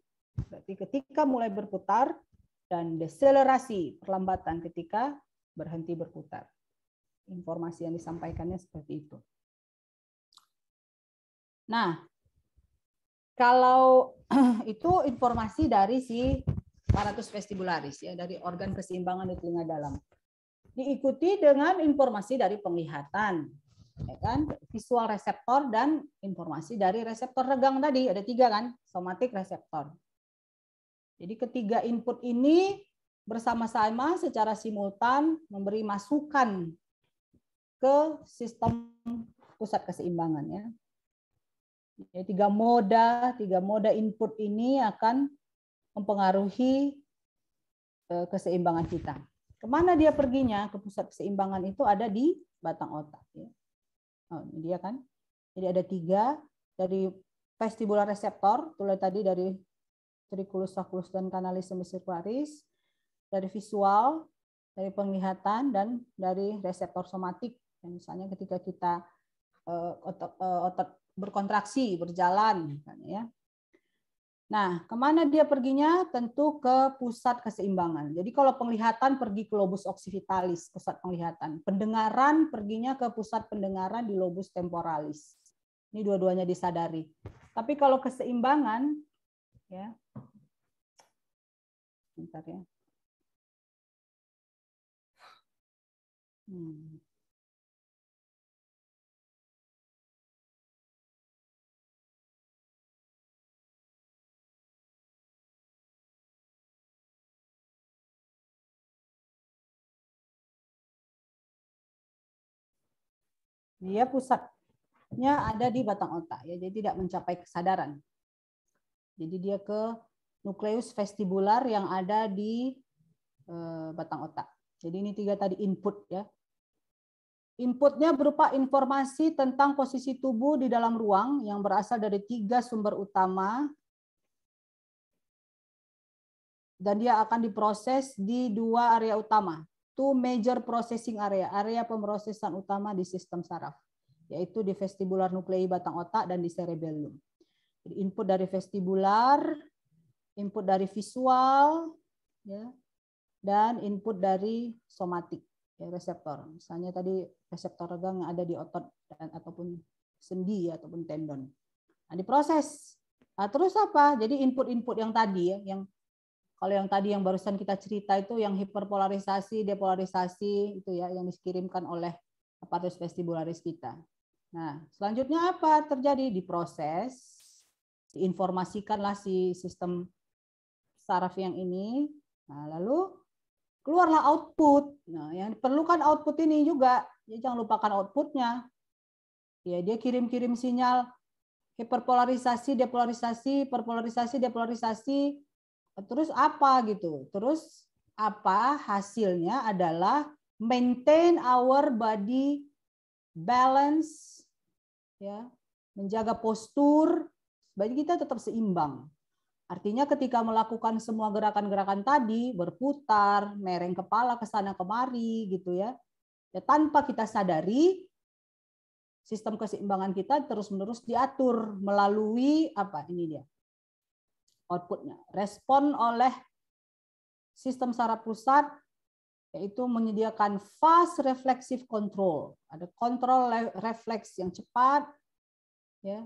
berarti ketika mulai berputar, dan deselerasi, perlambatan ketika berhenti berputar. Informasi yang disampaikannya seperti itu. Nah, kalau itu informasi dari si apparatus vestibularis ya, dari organ keseimbangan di telinga dalam. Diikuti dengan informasi dari penglihatan, ya kan, visual reseptor dan informasi dari reseptor regang tadi ada 3 kan, somatik reseptor. Jadi ketiga input ini bersama-sama secara simultan memberi masukan ke sistem pusat keseimbangan ya. Ya, 3 moda input ini akan mempengaruhi keseimbangan kita. Kemana dia perginya? Ke pusat keseimbangan itu ada di batang otak. Ya. Oh, ini dia kan. Jadi ada 3 dari vestibular reseptor, tulis tadi dari triculus sacculus dan canalis semicircularis, dari visual, dari penglihatan, dan dari reseptor somatik. Misalnya ketika kita otot berkontraksi, berjalan, ya. Nah, kemana dia perginya? Tentu ke pusat keseimbangan. Jadi kalau penglihatan pergi ke lobus occipitalis, pusat penglihatan. Pendengaran perginya ke pusat pendengaran di lobus temporalis. Ini dua-duanya disadari. Tapi kalau keseimbangan, ya, bentar ya. Dia pusatnya ada di batang otak ya, jadi tidak mencapai kesadaran. Jadi dia ke nukleus vestibular yang ada di batang otak. Jadi ini 3 tadi input ya. Inputnya berupa informasi tentang posisi tubuh di dalam ruang yang berasal dari 3 sumber utama dan dia akan diproses di 2 area utama. 2 major processing area pemrosesan utama di sistem saraf, yaitu di vestibular nuklei batang otak dan di cerebellum. Jadi input dari vestibular, input dari visual, ya, dan input dari somatik, ya, reseptor. Misalnya tadi reseptor regang yang ada di otot dan ataupun sendi ataupun tendon. Nah, diproses. Nah, terus apa? Jadi input-input yang tadi ya, yang kalau yang tadi yang barusan kita cerita itu yang hiperpolarisasi, depolarisasi itu ya yang dikirimkan oleh apparatus vestibularis kita. Nah, selanjutnya apa terjadi? Diproses, diinformasikanlah si sistem saraf yang ini. Nah, lalu keluarlah output. Nah, yang diperlukan output ini juga, ya jangan lupakan outputnya. Ya, dia kirim-kirim sinyal hiperpolarisasi, depolarisasi, hiperpolarisasi, depolarisasi. Terus apa gitu? Terus apa hasilnya adalah maintain our body balance, ya, menjaga postur, bagi kita tetap seimbang. Artinya ketika melakukan semua gerakan-gerakan tadi, berputar, mereng kepala ke sana kemari gitu ya, ya tanpa kita sadari, sistem keseimbangan kita terus-menerus diatur melalui apa ini dia outputnya, respon oleh sistem saraf pusat, yaitu menyediakan fast reflexive control, ada kontrol refleks yang cepat, ya,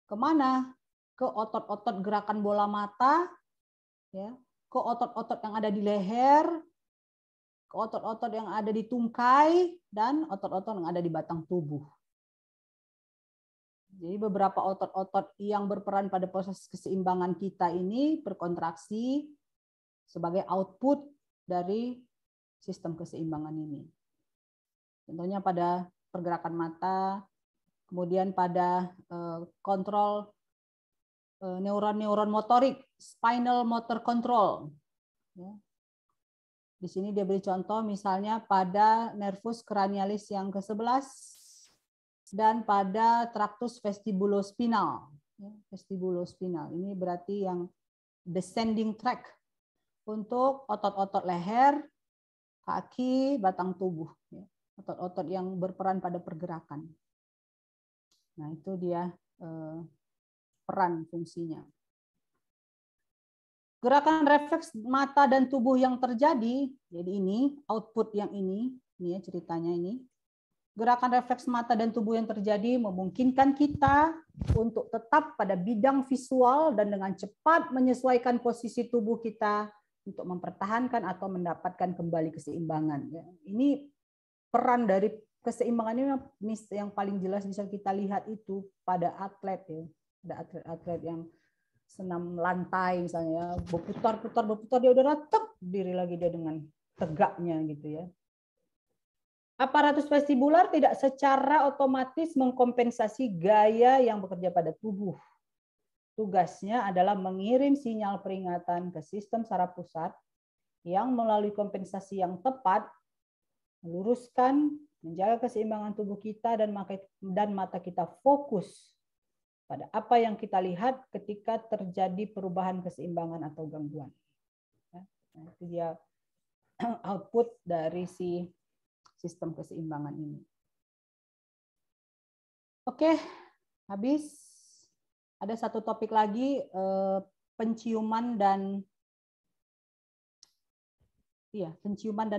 kemana? Ke otot-otot gerakan bola mata, ya, ke otot-otot yang ada di leher, ke otot-otot yang ada di tungkai, dan otot-otot yang ada di batang tubuh. Jadi beberapa otot-otot yang berperan pada proses keseimbangan kita ini berkontraksi sebagai output dari sistem keseimbangan ini. Contohnya pada pergerakan mata, kemudian pada kontrol neuron-neuron motorik, spinal motor control. Di sini dia beri contoh misalnya pada nervus cranialis yang ke-11, dan pada traktus vestibulospinal. Vestibulospinal ini berarti yang descending tract untuk otot-otot leher, kaki, batang tubuh. Otot-otot yang berperan pada pergerakan. Nah, itu dia peran fungsinya. Gerakan refleks mata dan tubuh yang terjadi, jadi ini output yang ini ya ceritanya ini. Gerakan refleks mata dan tubuh yang terjadi memungkinkan kita untuk tetap pada bidang visual dan dengan cepat menyesuaikan posisi tubuh kita untuk mempertahankan atau mendapatkan kembali keseimbangan. Ini peran dari keseimbangan ini yang paling jelas bisa kita lihat itu pada atlet ya, ada atlet-atlet yang senam lantai misalnya, berputar dia udah tetap diri lagi dia dengan tegaknya gitu ya. Aparatus vestibular tidak secara otomatis mengkompensasi gaya yang bekerja pada tubuh. Tugasnya adalah mengirim sinyal peringatan ke sistem saraf pusat yang melalui kompensasi yang tepat meluruskan, menjaga keseimbangan tubuh kita dan mata kita fokus pada apa yang kita lihat ketika terjadi perubahan keseimbangan atau gangguan. Nah, itu dia output dari si sistem keseimbangan ini. Oke, habis. Ada satu topik lagi, penciuman dan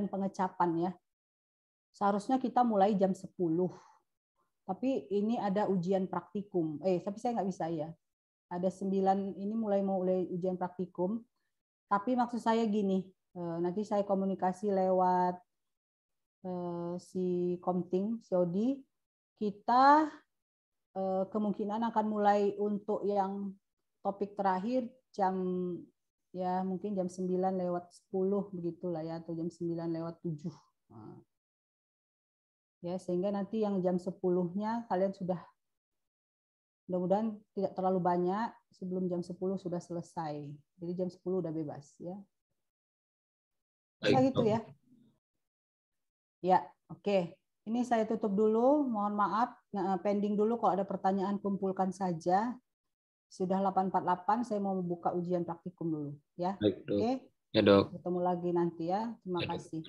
pengecapan ya. Seharusnya kita mulai jam 10. Tapi ini ada ujian praktikum. Tapi saya nggak bisa ya. Ada 9 ini mulai ujian praktikum. Tapi maksud saya gini, nanti saya komunikasi lewat si Komting, si Odi. Kita kemungkinan akan mulai untuk yang topik terakhir mungkin jam 9:10 begitulah ya, atau jam 9:07. Ya, sehingga nanti yang jam 10-nya kalian sudah, mudah-mudahan tidak terlalu banyak, sebelum jam 10 sudah selesai. Jadi jam 10 udah bebas ya. Bisa gitu ya? Ya, oke. Ini saya tutup dulu, mohon maaf, pending dulu, kalau ada pertanyaan kumpulkan saja. Sudah 8:48, saya mau membuka ujian praktikum dulu ya. Baik, Dok. Oke. Ya, Dok. Ketemu lagi nanti ya. Terima kasih.